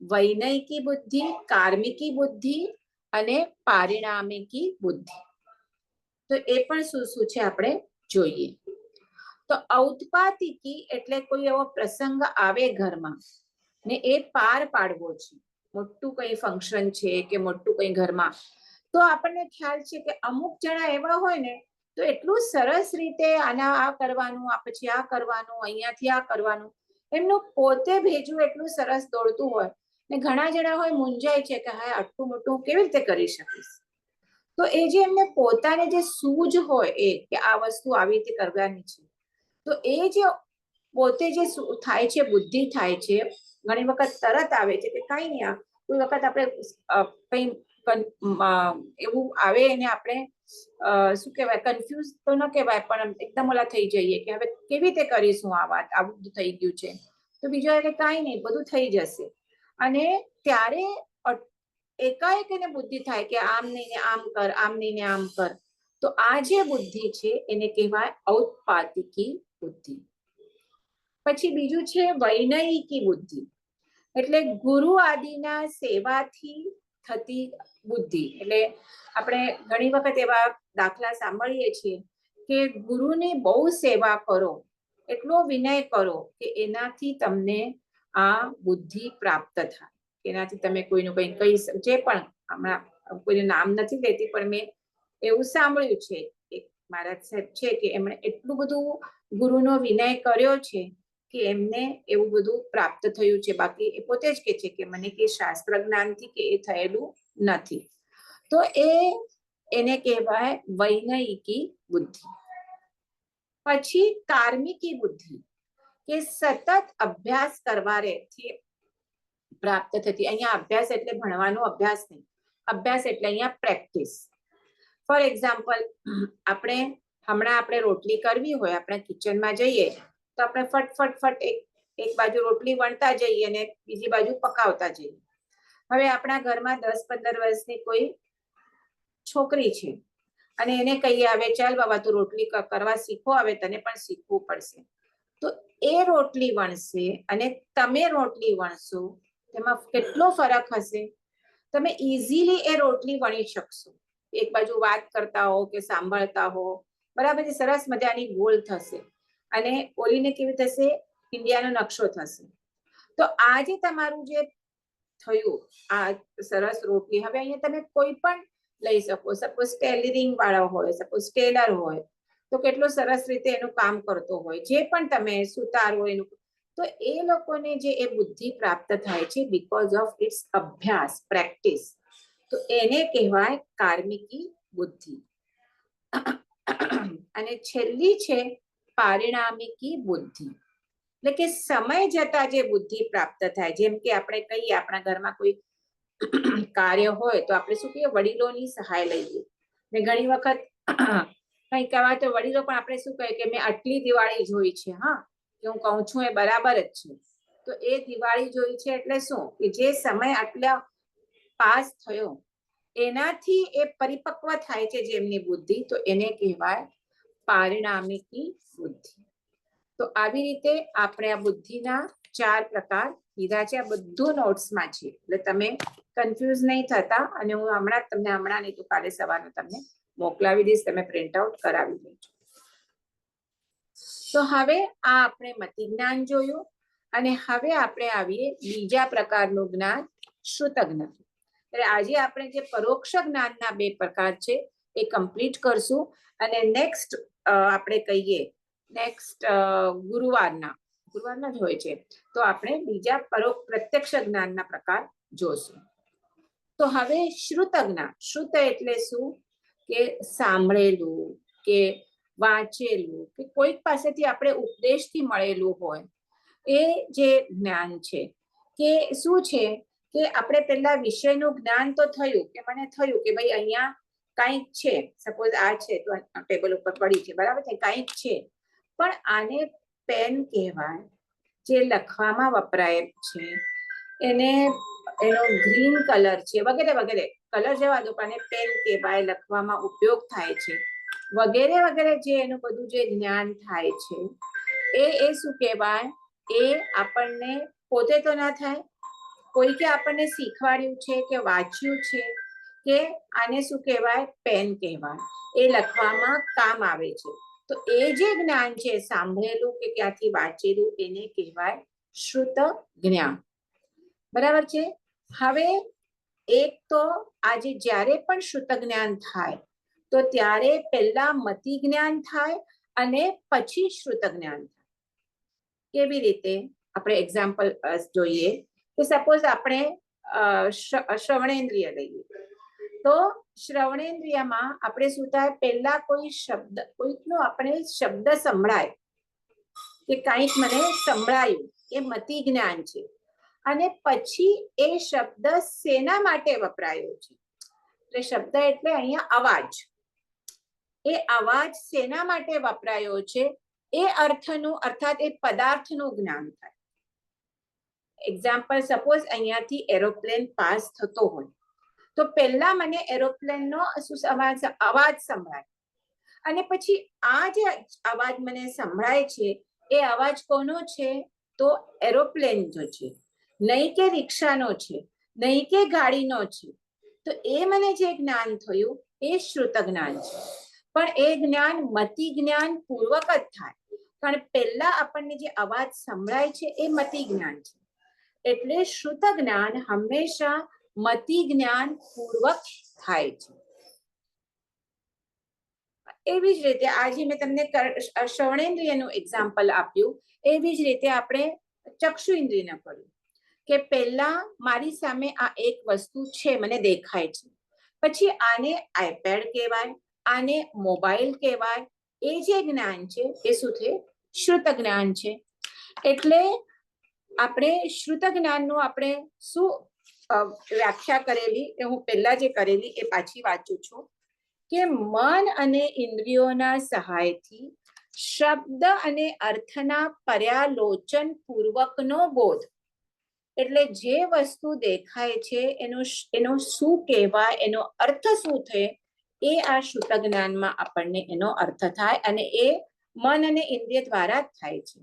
વૈનયિકી બુદ્ધિ, કાર્મિકી બુદ્ધિ અને પારિણામિકી બુદ્ધિ. તો એ પણ શું શું છે આપણે જોઈએ. તો ઔત્પાતિકી એટલે કોઈ એવો પ્રસંગ આવે ઘરમાં ને એ પાર પાડવો છે, મોટું કઈ ફંક્શન છે કે મોટું કઈ ઘરમાં, તો આપણને ખ્યાલ છે કે અમુક જણા એવા હોય ને તો એટલું સરસ રીતે આના આ કરવાનું, આ પછી આ કરવાનું, અહીંયાથી આ કરવાનું, એમનું પોતે ભેજું એટલું સરસ દોડતું હોય ને ઘણા જણા હોય મૂંઝાય છે કે હા આટલું મોટું કેવી રીતે કરી શકીશ. તો એ જે એમને પોતાને જે સૂઝ હોય એ કે આ વસ્તુ આવી રીતે કરવાની છે, તો એ જે પોતે જે થાય છે, બુદ્ધિ થાય છે, ઘણી વખત તરત આવે છે કે કઈ નહીં, આ કોઈ વખત આપણે કઈ એવું આવે એને આપણે શું કહેવાય, કન્ફ્યુઝ તો ન કહેવાય પણ એકદમ ઓલા થઈ જઈએ કે હવે કેવી રીતે કરીશું આ વાત, આવું થઈ ગયું છે. તો બીજા એટલે કાંઈ નહીં, બધું થઈ જશે. અને ત્યારે એકાએક એને બુદ્ધિ થાય કે આમ નહીં ને આમ કર, આમ નહીં ને આમ કર. તો આ જે બુદ્ધિ છે એને કહેવાય ઔત્પાતિકી બુદ્ધિ. પછી બીજું છે વૈનયિકી બુદ્ધિ, એટલે ગુરુ આદિના સેવાથી થતી બુદ્ધિ. એટલે આપણે ઘણી વખત એવા દાખલા સાંભળીએ છીએ કે ગુરુની બહુ સેવા કરો, એટલો વિનય કરો કે એનાથી તમને આ બુદ્ધિ પ્રાપ્ત થાય. એનાથી તમે કોઈનું કંઈ કહી, જે પણ, હમણાં કોઈનું નામ નથી લેતી, પણ મેં એવું સાંભળ્યું છે, એક મહારાજ સાહેબ છે કે એમણે એટલું બધું ગુરુનો વિનય કર્યો છે કે એમને એવું બધું પ્રાપ્ત થયું છે. બાકી એ પોતે જ કે છે કે મને કે શાસ્ત્ર જ્ઞાનથી કે એ થયેલું નથી. તો એને કહેવાય વૈનયિકી બુદ્ધિ. પછી કાર્મિકી બુદ્ધિ, કે સતત અભ્યાસ કરવાથી પ્રાપ્ત થતી. અહીંયા અભ્યાસ એટલે ભણવાનો અભ્યાસ નહીં, અભ્યાસ એટલે અહીંયા પ્રેક્ટિસ. ફોર એક્ઝામ્પલ, આપણે રોટલી કરવી હોય, આપણે કિચનમાં જઈએ તો આપણે ફટ એક બાજુ રોટલી વણતા જઈએ અને બીજી બાજુ પકાવતા જઈએ. હવે આપણા ઘરમાં 10-15 વર્ષની કોઈ છોકરી છે અને એને કહીએ હવે ચાલ બાબા તું રોટલી કરવા શીખો, હવે તને પણ શીખવું પડશે. તો એ રોટલી વણશે અને તમે રોટલી વણશો, તેમાં કેટલો ફરક હશે. તમે ઇઝીલી એ રોટલી વણી શકશો, એક બાજુ વાત કરતા હો કે સાંભળતા હો, બરાબર, સરસ મજાની ગોળ થશે અને ઓલીને કેવી થશે, ઇન્ડિયાનો નકશો થશે. તો આ જે તમારું જે થયું આ સરસ રોટલી, હવે અહીંયા તમે કોઈ પણ લઈ શકો. સપોઝ ટેલરિંગ વાળા હોય, સપોઝ ટેલર હોય તો કેટલો સરસ રીતે એનું કામ કરતો હોય, જે પણ તમે સુતાર હોય એનું, તો એ લોકોને જે એ બુદ્ધિ પ્રાપ્ત થાય છે બીકોઝ ઓફ ઇટ્સ અભ્યાસ, પ્રેક્ટિસ. તો એને કહેવાય કાર્મિકી બુદ્ધિ. અને છેલ્લી છે પારિણામિકી બુદ્ધિ, એટલે કે સમય જતા જે બુદ્ધિ પ્રાપ્ત થાય. જેમ કે આપણે કહીએ આપણા ઘરમાં કોઈ કાર્ય હોય તો આપણે શું કહીએ, વડીલોની સહાય લઈએ. ને ઘણી વખત કઈ કહેવાય તો વડીલો પણ આપણે શું કહે કે મેં આટલી દિવાળી જોઈ છે, હા, કે હું કહું છું એ બરાબર જ છે. તો એ દિવાળી જોઈ છે એટલે શું, કે જે સમય આટલા પાસ થયો એનાથી એ પરિપક્વ થાય છે જેમની બુદ્ધિ, તો એને કહેવાય પારિણામિકી બુદ્ધિ. તો આવી રીતે આપણે આ બુદ્ધિના 4 પ્રકાર કીધા છે. આ બધું નોટ્સમાં છે, એટલે તમે કન્ફ્યુઝ નહીં થતા. અને હું હમણાં નહીં તો કાલે સવારે તમને મોકલાવી દઈશ, તમે પ્રિન્ટ આઉટ કરાવી લેજો. તો હવે આ આપણે મતિ જ્ઞાન જોયું, અને હવે આપણે આવીએ બીજા પ્રકારનું જ્ઞાન, શ્રુત જ્ઞાન. એટલે આજે આપણે જે પરોક્ષ જ્ઞાનના 2 પ્રકાર છે એ કમ્પ્લીટ કરશું, અને નેક્સ્ટ આપણે કહીએ ગુરુવારના જ હોય છે તો આપણે બીજા પ્રત્યક્ષ જ્ઞાનના પ્રકાર જોશું. તો હવે શ્રુત જ્ઞાન. શ્રુત એટલે શું, કે સાંભળેલું કે વાંચેલું કે કોઈક પાસેથી આપણે ઉપદેશથી મળેલું હોય એ જે જ્ઞાન છે. કે શું છે કે આપણે પહેલા વિષયનું જ્ઞાન તો થયું, કે મને થયું કે ભાઈ અહીંયા કંઈક છે, સપોઝ આ છે તો ટેબલ ઉપર પડી છે, બરાબર છે, કંઈક છે, પણ આને પેન કહેવાય, જે લખવામાં વપરાય છે, એનો ગ્રીન કલર છે, વગેરે વગેરે. કલર જવા દો, પણ પેન કહેવાય, લખવામાં ઉપયોગ થાય છે, વગેરે વગેરે. જે એનું બધું જે જ્ઞાન થાય છે એ શું કહેવાય, એ આપણને પોતે તો ના થાય, કોઈ કે આપણને શીખવાડ્યું છે કે વાંચ્યું છે, કે આને શું કહેવાય, પેન કહેવાય, એ લખવામાં કામ આવે છે. તો એ જે જ્ઞાન છે, સાંભળેલું કે ક્યાંથી વાંચેલું, એને કહેવાય શ્રુત જ્ઞાન. બરાબર છે. હવે એક તો આજે જ્યારે પણ શ્રુત જ્ઞાન થાય તો ત્યારે પહેલા મતિ જ્ઞાન થાય અને પછી શ્રુત જ્ઞાન થાય. કેવી રીતે, આપણે એક્ઝામ્પલ જોઈએ કે સપોઝ આપણે શ્રવણેન્દ્રિય લઈએ, તો શ્રવણેન્દ્રિયમાં આપણે શું થાય, પહેલા કોઈકનો આપણે શબ્દ સંભળાય કે કંઈક મને સંભળાયું, એ મતિ જ્ઞાન છે. અને પછી એ શબ્દ શેના માટે વપરાયો છે, એટલે શબ્દ એટલે અહીંયા અવાજ, એ અવાજ શેના માટે વપરાયો છે એ અર્થનું, અર્થાત એ પદાર્થનું જ્ઞાન થાય. એક્ઝામ્પલ, સપોઝ અહીંયાથી એરોપ્લેન પાસ થતો હોય તો પહેલા મને એરોપ્લેનનો અવાજ સંભળાય, અને પછી આ જે અવાજ મને સંભળાય છે એ અવાજ કોનો છે? તો એરોપ્લેન નો છે, નહીં કે રિક્ષાનો છે, નહીં કે ગાડીનો છે. તો એ મને જે જ્ઞાન થયું એ શ્રુત જ્ઞાન છે. પણ એ જ્ઞાન મતિ જ્ઞાન પૂર્વક જ થાય, કારણ પહેલા આપણને જે અવાજ સંભળાય છે એ મતિ જ્ઞાન છે. એટલે શ્રુત જ્ઞાન હંમેશા મતિ જ્ઞાન પૂર્વક થાય છે. એવી જ રીતે આજે મેં તમને શ્રવણેન્દ્રિયનું એક્ઝામ્પલ આપ્યું, એવી જ રીતે આપણે ચક્ષુ ઇન્દ્રિયને કર્યું કે પહેલા મારી સામે આ એક વસ્તુ છે, મને દેખાય છે, પછી આને આઈપેડ કહેવાય, આને મોબાઈલ કહેવાય. એ જે જ્ઞાન છે એ શું છે? શ્રુત જ્ઞાન છે. એટલે આપણે શ્રુત જ્ઞાનનું આપણે શું વ્યાખ્યા કરેલી, એ હું પહેલા જે કરેલી એ પાછી વાંચું છું કે મન અને ઇન્દ્રિયોના સહાયથી શબ્દ અને અર્થના પર્યાલોચન પૂર્વકનો બોધ. એટલે જે વસ્તુ દેખાય છે એનો શું કહેવાય, એનો અર્થ શું થાય, એ આ શ્રુત જ્ઞાનમાં આપણને એનો અર્થ થાય, અને એ મન અને ઇન્દ્રિય દ્વારા જ થાય છે.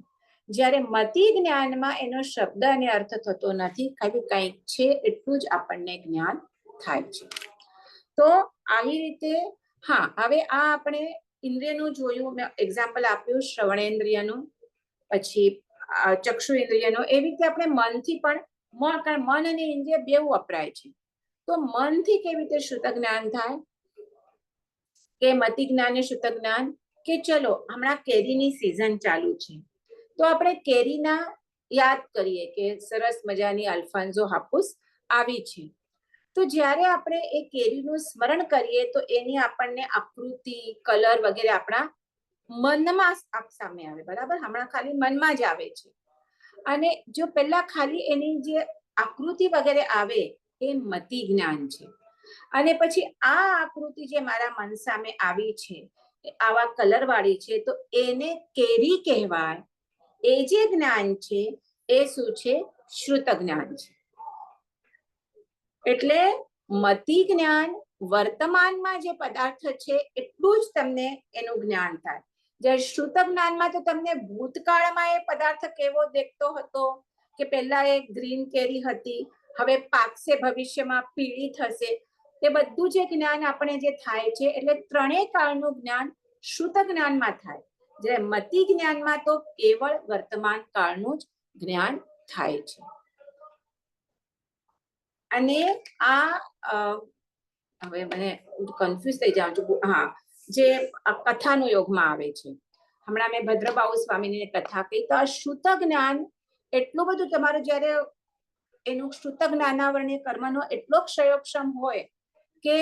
જ્યારે મતિ જ્ઞાનમાં એનો શબ્દ અને અર્થ થતો નથી, ખાલી કંઈક છે એટલું જ આપણને જ્ઞાન થાય છે. તો આવી રીતે હા, હવે આ આપણે ઇન્દ્રિયનું જોયું, મેં એક્ઝામ્પલ આપ્યું શ્રવણેન્દ્રિયનું, પછી ચક્ષુ ઇન્દ્રિયનું. એવી રીતે આપણે મનથી પણ, કારણ મન અને ઇન્દ્રિય બેઉ વપરાય છે. તો મનથી કેવી રીતે શ્રુત જ્ઞાન થાય કે મતિ જ્ઞાન ને શ્રુત જ્ઞાન? કે ચલો હમણાં કેરીની સિઝન ચાલુ છે, તો આપણે કેરીના યાદ કરીએ કે સરસ મજાની અલ્ફાન્સો હાફૂસ આવી છે. તો જ્યારે આપણે એ કેરીનું સ્મરણ કરીએ તો એની આપણને આકૃતિ, કલર વગેરે આપણા મનમાં સામે આવે, બરાબર? હમણાં ખાલી મનમાં જ આવે છે. અને જો પહેલા ખાલી એની જે આકૃતિ વગેરે આવે એ મતિ જ્ઞાન છે. અને પછી આ આકૃતિ જે મારા મન સામે આવી છે, આવા કલર વાળી છે, તો એને કેરી કહેવાય. એ જે જ્ઞાન છે એ શું છે? શ્રુત જ્ઞાન છે. એટલે મતિ જ્ઞાન વર્તમાનમાં જે પદાર્થ છે એટલું જ તમને એનું જ્ઞાન થાય. જ્યારે શ્રુત જ્ઞાનમાં તો તમને ભૂતકાળમાં એ પદાર્થ કેવો દેખતો હતો, કે પહેલા એ ગ્રીન કેરી હતી, હવે પાકશે, ભવિષ્યમાં પીળી થશે, તે બધું જે જ્ઞાન આપણે જે થાય છે, એટલે ત્રણેય કાળનું જ્ઞાન શ્રુત જ્ઞાનમાં થાય. જ્યારે મતિ જ્ઞાનમાં તો કેવળ વર્તમાન કાળનું જ જ્ઞાન થાય છે. અને આ હવે મને કન્ફ્યુઝ થઈ જાઉં છું. હા, જે કથાનો યોગમાં આવે છે, હમણાં મેં ભદ્રબાહુ સ્વામીની કથા કહી, તો આ શ્રુત જ્ઞાન એટલું બધું તમારું જ્યારે એનું શ્રુત જ્ઞાનાવરણીય કર્મનો એટલો ક્ષયોક્ષમ હોય કે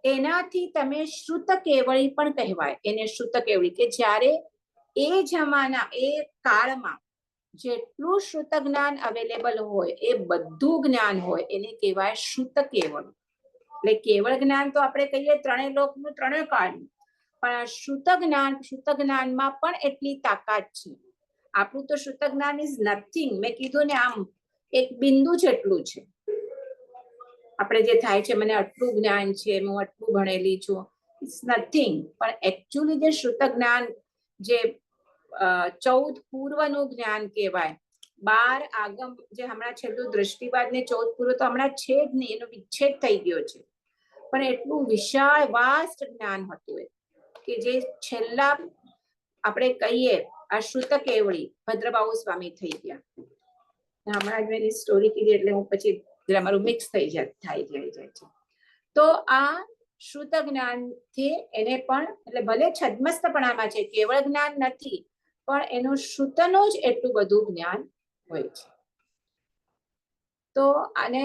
એનાથી તમે શ્રુત કેવળી પણ કહેવાય. એને શ્રુત કેવળી, કે જ્યારે એ જમાના, એ કાળમાં જેટલું શ્રુત જ્ઞાન અવેલેબલ હોય, એ બધું જ્ઞાન હોય, એને કહેવાય શ્રુત કેવળ. એટલે કેવળ જ્ઞાન તો આપણે કહીએ ત્રણેય લોકનું, ત્રણેય કાળનું, પણ શ્રુત જ્ઞાનમાં પણ એટલી તાકાત છે. આપણું તો શ્રુત જ્ઞાન ઇઝ નથિંગ. મેં કીધું ને, આમ એક બિંદુ જેટલું છે. આપણે જે થાય છે, મને આટલું જ્ઞાન છે, હું આટલું ભણેલી છું, ઇટ્સ નથિંગ. પણ એકચ્યુઅલી જે શ્રુત જ્ઞાન, જે 14 પૂર્વનું જ્ઞાન કહેવાય, 12 આગમ, જે હમણાં છેલ્લું દૃષ્ટિવાદ ને 14 પૂર્વ તો હમણાં છે જ નહીં, એનો વિચ્છેદ થઈ ગયો છે. પણ એટલું વિશાળ વાસ્ટ જ્ઞાન હતું એ, કે જે છેલ્લા આપણે કહીએ આ શ્રુત કેવળી ભદ્રબાહુ સ્વામી થઈ ગયા. હમણાં જ મેં સ્ટોરી કીધી એટલે હું પછી મારું મિક્સ થઈ જાય છે. તો આ શ્રુત જ્ઞાનથી એને પણ, એટલે ભલે છદ્મસ્તપણામાં છે, કેવળ જ્ઞાન નથી, પણ એનું શ્રુતનું જ એટલું બધું જ્ઞાન હોય છે. તો અને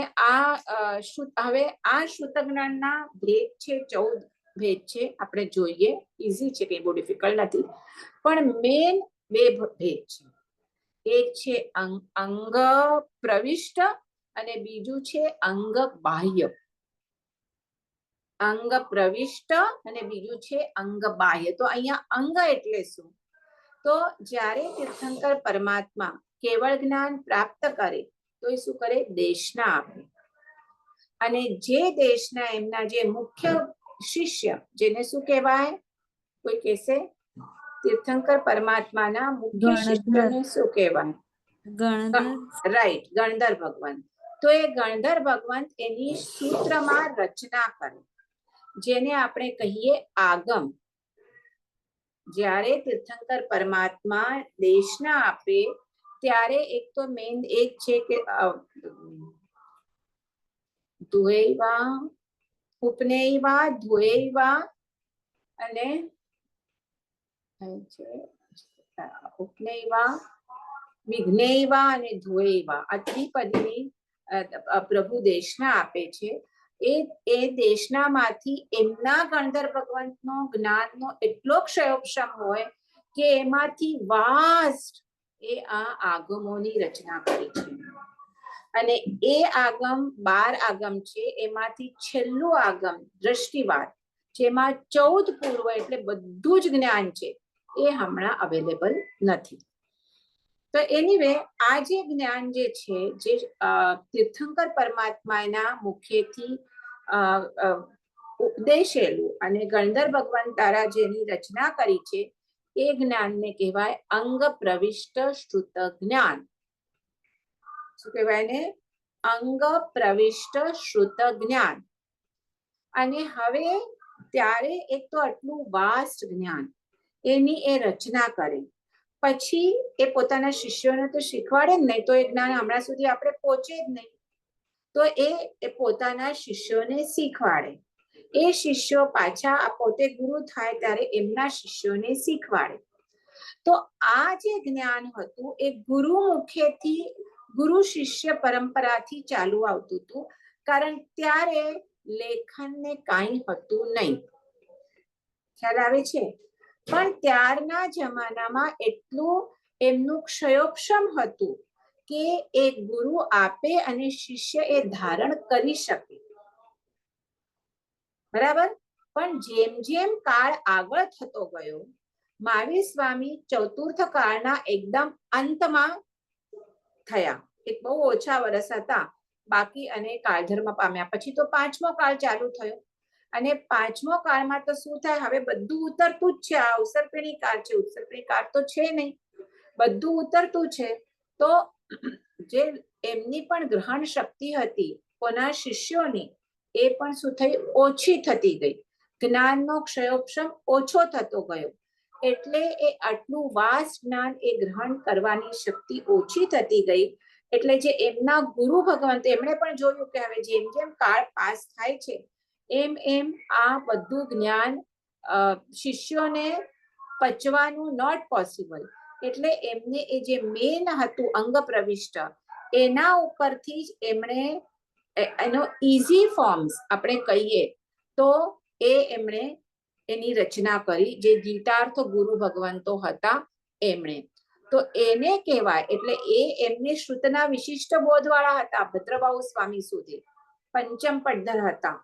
હવે આ શ્રુત જ્ઞાનના ભેદ છે, 14 ભેદ છે. આપણે જોઈએ, ઈઝી છે, કઈ બહુ ડિફિકલ્ટ નથી. પણ મેન 2 ભેદ છે. એક છે અંગ પ્રવિષ્ટ અને બીજું છે અંગ બાહ્ય. અંગ પ્રવિષ્ટ અને બીજું છે અંગ બાહ્ય. તો અહીંયા અંગ એટલે શું? તો જ્યારે તીર્થંકર પરમાત્મા કેવળ જ્ઞાન પ્રાપ્ત કરે તો એ શું કરે? દેશના આપે. અને જે દેશના એમના જે મુખ્ય શિષ્ય, જેને શું કહેવાય? કોઈ કહેશે? તીર્થંકર પરમાત્માના મુખ્ય ગણધર. શિષ્યોને શું કહેવાય? ગણધર. રાઈટ, ગણધર ભગવંત. તો એ ગણધર ભગવંત એની સૂત્રમાં રચના કરે, જેને આપણે કહીએ આગમ. જ્યારે તીર્થંકર પરમાત્મા દેશના આપે ત્યારે એક તો મેઇન એક છે કે ધુએવા, ઉપનેયવા, ધુએવા અને ઉપનેયવા, વિઘ્નેયવા અને ધુએયવા આ ત્રિપદીની પ્રભુ દેશના આપે છે. એ દેશનામાંથી એમના ગણધર ભગવંતનો જ્ઞાનનો એટલો ક્ષયોક્ષમ હોય કે એમાંથી વાસ્ટ એ આ આગમોની રચના કરી છે. અને એ આગમ 12 આગમ છે, એમાંથી છેલ્લું આગમ દ્રષ્ટિવાદ, જેમાં 14 પૂર્વ એટલે બધું જ જ્ઞાન છે, એ હમણાં અવેલેબલ નથી. તો એનીવે આ જે જ્ઞાન જે છે, જે તીર્થંકર પરમાત્માના મુખેથી ઉપદેશેલું અને ગણધર ભગવાન દ્વારા જેની રચના કરી છે, એ જ્ઞાનને કહેવાય અંગ પ્રવિષ્ટ શ્રુત જ્ઞાન. શું કહેવાય ને? અંગ પ્રવિષ્ટ શ્રુત જ્ઞાન. અને હવે ત્યારે એક તો આટલું વાસ્ટ જ્ઞાન એની એ રચના કરે, પછી એ પોતાના શિષ્યોને તો શીખવાડે જ નહીં, તો એ જ્ઞાન હમણાં સુધી આપણે પહોંચે જ નહીં. તો એ પોતાના શિષ્યોને શીખવાડે. એ શિષ્યો પાછા પોતે ગુરુ થાય ત્યારે એમના શિષ્યોને શીખવાડે. તો આ જે જ્ઞાન હતું એ ગુરુ મુખેથી, ગુરુ શિષ્ય પરંપરાથી ચાલુ આવતું હતું, કારણ ત્યારે લેખનને કાંઈ હતું નહીં. ખ્યાલ આવે છે? પણ ત્યારના જમાનામાં એટલું એમનું ક્ષયોક્ષમ હતું કે એ ગુરુ આપે અને શિષ્ય એ ધારણ કરી શકે. બરાબર? પણ જેમ જેમ કાળ આગળ થતો ગયો, મહાવીર સ્વામી ચતુર્થ કાળના એકદમ અંતમાં થયા. એક બહુ ઓછા વર્ષ હતા બાકી, અને કાળધર્મ પામ્યા. પછી તો 5મો કાળ ચાલુ થયો, અને 5મો કાળમાં તો શું થાય, હવે બધું ઉતરતું જ છે. આ ઉત્સર્પિણી કાળ છે, ઉત્સર્પિણી કાળ તો છે નહીં, બધું ઉતરતું છે. તો જે એમની પણ ગ્રહણ શક્તિ હતી કોના શિષ્યોની, એ પણ શું થઈ, ઓછી થતી ગઈ. જ્ઞાનનો ક્ષયોક્ષમ ઓછો થતો ગયો, એટલે એ આટલું વાસ્ટ જ્ઞાન એ ગ્રહણ કરવાની શક્તિ ઓછી થતી ગઈ. એટલે જે એમના ગુરુ ભગવંત, એમણે પણ જોયું કે હવે જેમ જેમ કાળ પાસ થાય છે એમ એમ આ બધું જ્ઞાન શિષ્યોને પચવાનું નોટ પોસિબલ. એટલે એમને એ જે મેન હતું અંગ પ્રવિષ્ટ, એના ઉપરથી જ એમણે એનો ઈઝી ફોર્મ્સ આપણે કહીએ તો એ એમણે એની રચના કરી, જે ગીતાર્થ ગુરુ ભગવંતો હતા એમણે. તો એને કહેવાય, એટલે એ એમની શ્રુતના વિશિષ્ટ બોધવાળા હતા, ભદ્રબાહુ સ્વામી સુધી પંચમ પદ્ધર હતા.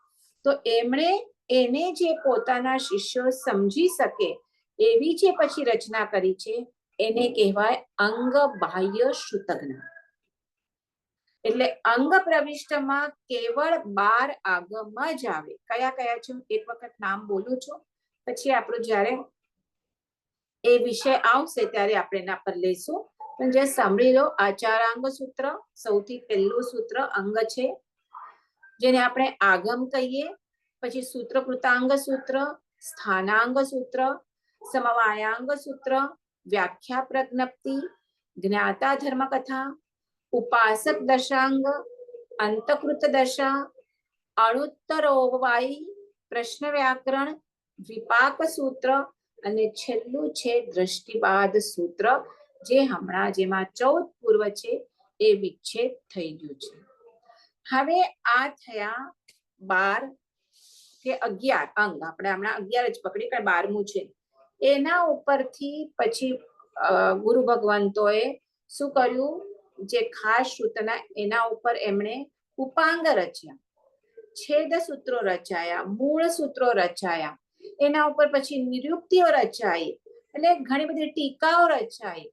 તો એમણે એને જે પોતાના શિષ્યો સમજી શકે એવી જે પછી રચના કરી છે, એને કહેવાય અંગ બાહ્ય શ્રુત જ્ઞાન. એટલે અંગ પ્રવિષ્ટમાં કેવળ 12 આગમ જ આવે. કયા કયા છે એક વખત નામ બોલું છું, પછી આપણું જ્યારે એ વિષય આવશે ત્યારે આપણે એના પર લઈશું. પણ જે સાંભળી લો, આચારાંગ સૂત્ર સૌથી પહેલું સૂત્ર અંગ છે, જેને આપણે આગમ કહીએ. પછી સૂત્રકૃતાંગ સૂત્ર, સ્થાનાંગ સૂત્ર, સમવાયાંગ સૂત્ર, વ્યાખ્યા પ્રજ્ઞપ્તિ, જ્ઞાતા ધર્મકથા, ઉપાસક દશાંગ, અંતકૃત દશા, અણુત્તરોવાઈ, પ્રશ્ન વ્યાકરણ, વિપાક સૂત્ર, અને છેલ્લું છે દ્રષ્ટિવાદ સૂત્ર, જે હમણાં જેમાં 14 પૂર્વ છે એ વિચ્છેદ થઈ ગયું છે. હવે આ થયા 12 કે 11 અંગ. આપણે હમણાં 11 જ પકડી, કારણ 12મું છે. એના ઉપરથી પછી ગુરુ ભગવંતોએ શું કર્યું, જે ખાસ શ્રુતના એના ઉપર એમણે ઉપાંગ રચ્યા, છેદ સૂત્રો રચાયા, મૂળ સૂત્રો રચાયા, એના ઉપર પછી નિરુક્તિઓ રચાઈ, એટલે ઘણી બધી ટીકાઓ રચાઈ.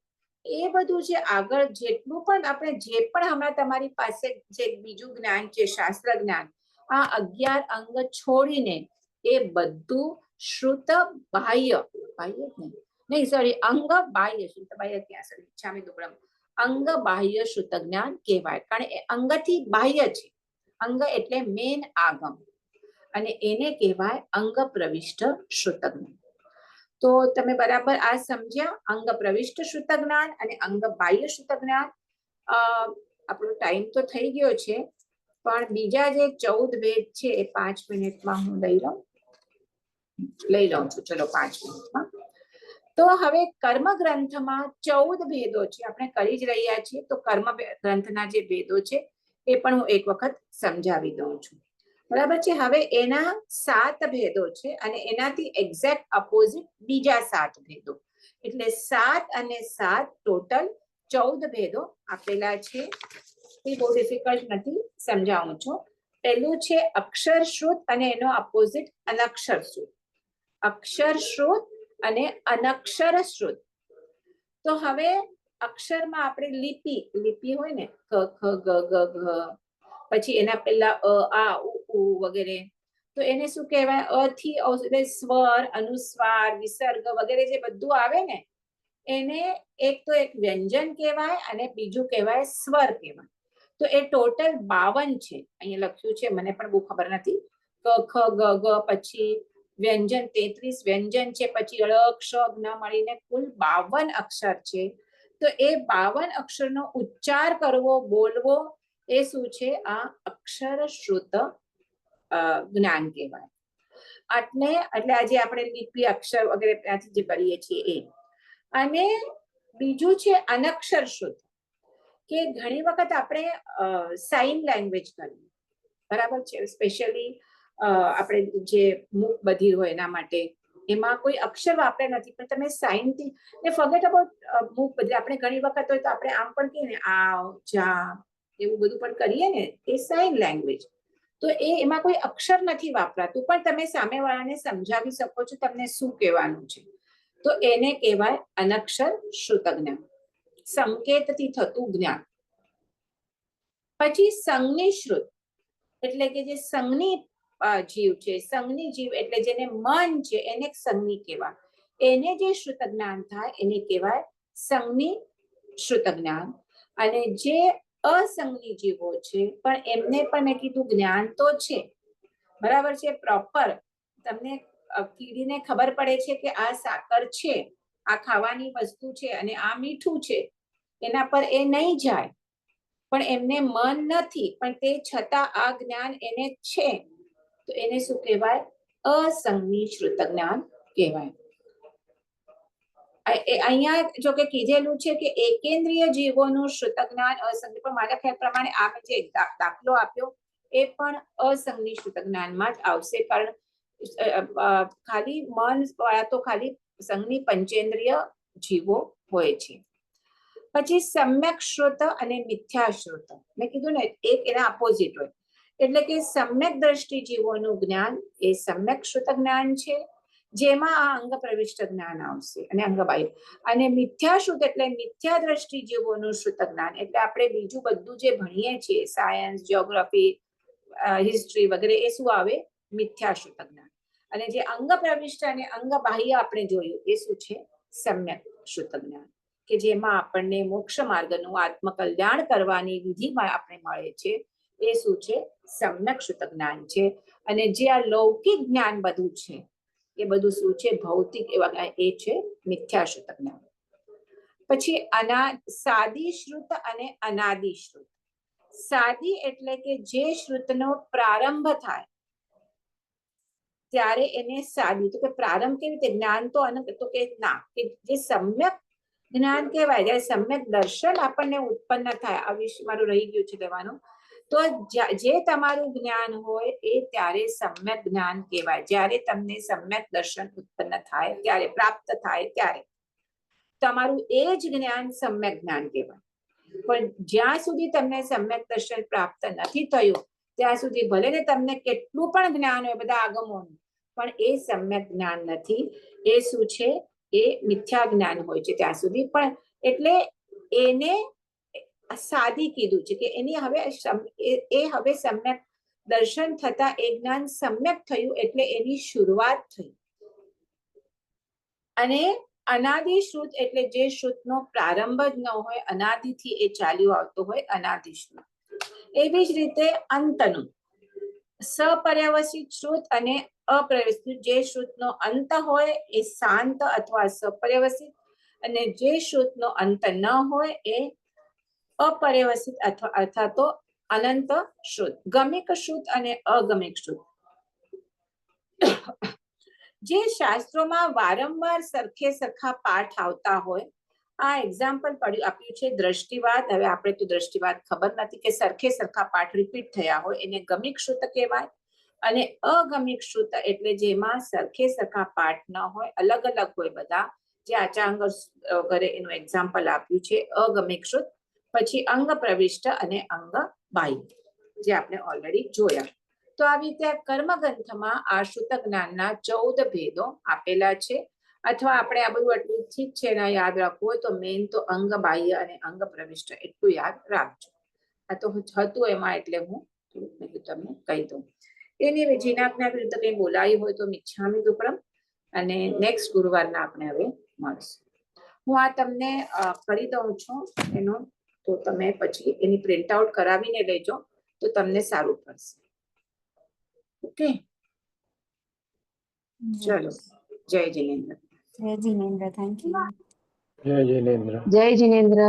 એ બધું જે આગળ જેટલું પણ આપણે જે પણ હમણાં તમારી પાસે જે બીજું જ્ઞાન છે, શાસ્ત્ર જ્ઞાન, આ 11 અંગ છોડીને એ બધું શ્રુત બાહ્ય, બાહ્ય જ નહીં, નહીં સોરી, અંગ બાહ્ય શ્રુત, બાહ્ય ક્યાં સોરી, ઈચ્છામી દુક્કડમ, અંગ બાહ્ય શ્રુત જ્ઞાન કહેવાય, કારણ એ અંગથી બાહ્ય છે. અંગ એટલે મેન આગમ, અને એને કહેવાય અંગ પ્રવિષ્ટ શ્રુત જ્ઞાન. તો તમે બરાબર આ સમજ્યા, અંગ પ્રવિષ્ટ શ્રુત જ્ઞાન અને અંગ બાહ્ય શ્રુત જ્ઞાન. આપણો ટાઈમ તો થઈ ગયો છે, પણ બીજા જે 14 ભેદ છે એ 5 મિનિટમાં હું લઈ લઉં છું. ચલો 5 મિનિટમાં. તો હવે કર્મ ગ્રંથમાં 14 ભેદો છે, આપણે કરી જ રહ્યા છીએ. તો કર્મ ગ્રંથના જે ભેદો છે એ પણ હું એક વખત સમજાવી દઉં છું. બરાબર છે. હવે એના 7 ભેદો છે અને એનાથી એક્ઝેક્ટ અપોઝિટ બીજા 7 ભેદો, એટલે 7 અને 7 ટોટલ 14 ભેદો આપેલા છે. એ બહુ ડિફિકલ્ટ નથી, સમજાવું છું. પહેલું છે અક્ષર શ્રુત અને એનો અપોઝિટ અનક્ષર શ્રુત. અક્ષર શ્રુત અને અનક્ષર શ્રુત. તો હવે અક્ષરમાં આપણે લિપિ હોય ને, ક ખ ગ ગ ઘ, પછી એના પહેલા અ આ ઉ વગેરે, તો એને શું કહેવાય? અ થી સ્વર, અનુસ્વાર, વિસર્ગ વગેરે જે બધું આવે ને, એને એક તો એક વ્યંજન કહેવાય અને બીજું કહેવાય સ્વર કહેવાય. તો એ ટોટલ 52 છે. અહીંયા લખ્યું છે, મને પણ બહુ ખબર નથી. ક ખ ગ ગ, પછી વ્યંજન 33 વ્યંજન છે, પછી ળ ક્ષ જ્ઞ મળીને કુલ 52 અક્ષર છે. તો એ 52 અક્ષરનો ઉચ્ચાર કરવો, બોલવો, એ શું છે? આ અક્ષર શ્રુત જ્ઞાન કહેવાય. એટલે આજે આપણે લિપિ, અક્ષર વગેરે ત્યાંથી જે કરીએ છીએ એ. અને બીજું છે અનક્ષર શ્રુત, કે ઘણી વખત આપણે સાઇન લેંગ્વેજ કરીએ, બરાબર છે. સ્પેશિયલી આપણે જે મૂક બધિર હોય એના માટે, એમાં કોઈ અક્ષર વાપરે નથી, પણ તમે સાઇનથી ને ફોરગેટ અબાઉટ મૂક બધિર, આપણે ઘણી વખત હોય તો આપણે આમ પણ કહીએ ને, આ જા એવું બધું પણ કરીએ ને, એ સાઇન લેંગ્વેજ. તો એમાં કોઈ અક્ષર નથી વાપરાતું, પણ તમે સામેવાળાને સમજાવી શકો છો તમને શું કહેવાનું છે. તો એને કહેવાય અનક્ષર શ્રુત જ્ઞાન, સંકેતથી થતું જ્ઞાન. પછી સંજ્ઞી શ્રુત, એટલે કે જે સંજ્ઞી જીવ છે, સંજ્ઞી જીવ એટલે જેને મન છે, એને સંજ્ઞી કહેવાય. એને જે શ્રુત જ્ઞાન થાય એને કહેવાય સંજ્ઞી શ્રુત જ્ઞાન. અને જે અસંજ્ઞી જીવો છે, પણ એમને પણ મેં કીધું જ્ઞાન તો છે, બરાબર છે. પ્રોપર તમને કીડીને ખબર પડે છે કે આ સાકર છે, આ ખાવાની વસ્તુ છે, અને આ મીઠું છે, એના પર એ નહીં જાય, પણ એમને મન નથી, પણ તે છતાં આ જ્ઞાન એને છે. તો એને શું કહેવાય? અસંજ્ઞી શ્રુત જ્ઞાન કહેવાય. અહીંયા જો કે કીધેલું છે કે એકેન્દ્રિય જીવોનું શ્રુત જ્ઞાન અસંજ્ઞ, પણ મારા ખ્યાલ પ્રમાણે આ જે દાખલો આપ્યો એ પણ અસંજ્ઞ શ્રુત જ્ઞાનમાં જ આવશે, કારણ ખાલી મન વાળા તો ખાલી સંજ્ઞ પંચેન્દ્રિય જીવો હોય છે. પછી સમ્યક શ્રુત અને મિથ્યા શ્રુત, મેં કીધું ને એક એના અપોઝિટ હોય, એટલે કે સમ્યક દ્રષ્ટિ જીવોનું જ્ઞાન એ સમ્યક શ્રુત જ્ઞાન છે, જેમાં આ અંગ પ્રવિષ્ટ જ્ઞાન આવશે અને અંગ બાહ્ય. અને મિથ્યા શ્રુત એટલે મિથ્યા દ્રષ્ટિ જીવોનું શ્રુત જ્ઞાન, એટલે આપણે બીજું બધું જે ભણીએ છીએ, સાયન્સ, જીઓગ્રાફી, હિસ્ટ્રી વગેરે, એ શું આવે? મિથ્યા શ્રુત જ્ઞાન. અને જે અંગ પ્રવિષ્ટ અને અંગ બાહ્ય આપણે જોયું એ શું છે? સમ્યક શ્રુત જ્ઞાન, કે જેમાં આપણને મોક્ષ માર્ગનું આત્મકલ્યાણ કરવાની વિધિમાં આપણે મળે છે, એ શું છે? સમ્યક શ્રુત જ્ઞાન છે. અને જે આ લૌકિક જ્ઞાન બધું છે એ બધું શું છે? ભૌતિક એવા, એ છે મિથ્યા શ્રુત જ્ઞાન. પછી સાદી શ્રુત અને અનાદિ શ્રુત. સાદી એટલે કે જે શ્રુતનો પ્રારંભ થાય ત્યારે એને સાદી, તો કે પ્રારંભ કેવી રીતે? જ્ઞાન તો અનંત, તો કે ના, કે જે સમ્યક જ્ઞાન કહેવાય. જ્યારે સમ્યક દર્શન આપણને ઉત્પન્ન થાય, આ વિશે મારું રહી ગયું છે લેવાનું, તો જે તમારું જ્ઞાન હોય એ ત્યારે સમ્યક જ્ઞાન કહેવાય. જ્યારે તમને સમ્યક દર્શન ઉત્પન્ન થાય ત્યારે, પ્રાપ્ત થાય ત્યારે, તમારું એ જ જ્ઞાન સમ્યક જ્ઞાન કહેવાય. પણ જ્યાં સુધી તમને સમ્યક દર્શન પ્રાપ્ત નથી થયું ત્યાં સુધી ભલે ને તમને કેટલું પણ જ્ઞાન હોય બધા આગમોનું, પણ એ સમ્યક જ્ઞાન નથી. એ શું છે? એ મિથ્યા જ્ઞાન હોય છે ત્યાં સુધી. પણ એટલે એને સાદી કીધું છે કે એની હવે સમ્યક દર્શન થતા એ જ્ઞાન સમ્યક થયું, એટલે એની શરૂઆત થઈ. અને અનાદિ શ્રુત એટલે જે શ્રુતનો પ્રારંભ જ ન હોય, અનાદિથી એ ચાલ્યું આવતો હોય, અનાદિ શ્રુત. એવી જ રીતે અંતનું સપર્યવસિત શ્રુત અને અપર્યવસિત, જે શ્રુતનો અંત હોય એ શાંત અથવા સપર્યવસિત, અને જે શ્રુતનો અંત ન હોય એ અપર્યવસિત અથવા તો અનંત શ્રુત. ગમિક શ્રુત અને અગમિક શ્રુત. જે શાસ્ત્રોમાં વારંવાર સરખે સરખા પાઠ આવતા હોય, આ એક્ઝામ્પલ આપ્યું છે દ્રષ્ટિવાદ. હવે આપણે તો દ્રષ્ટિવાદ ખબર નથી કે સરખે સરખા પાઠ રિપીટ થયા હોય એને ગમિક શ્રુત કહેવાય. અને અગમિક શ્રુત એટલે જેમાં સરખે સરખા પાઠ ન હોય, અલગ અલગ હોય બધા, જે આચાંગ વગેરે એનું એક્ઝામ્પલ આપ્યું છે અગમિક શ્રુત. પછી અંગ પ્રવિષ્ટ અને અંગ બાહ્ય, જે આપણે ઓલરેડી જોયા. તો આવી રીતે કર્મગ્રંથમાં આ શ્રુત જ્ઞાનના 14 ભેદો આપેલા છે. અથવા આપણે આ બધું આટલું ઠીક છે ને યાદ રાખવું હોય તો મેઇન તો અંગ બાહ્ય અને અંગ પ્રવિષ્ટ એટલું યાદ રાખજો. આ તો હતું એમાં એટલે હું તમને કહી દઉં. એની જીનાજ્ઞા વિરુદ્ધ કંઈ બોલાયું હોય તો મિચ્છામિ દુક્કડમ. અને નેક્સ્ટ ગુરુવારના આપણે હવે મળશું. હું આ તમને કરી દઉં છું એનું, તો તમે પછી એની પ્રિન્ટ આઉટ કરાવીને લેજો તો તમને સારું પડશે. ઓકે, ચલો. જય જિનેન્દ્ર. જય જીનેન્દ્ર, થેન્ક યુ. જય જિનેન્દ્ર. જય જિનેન્દ્ર.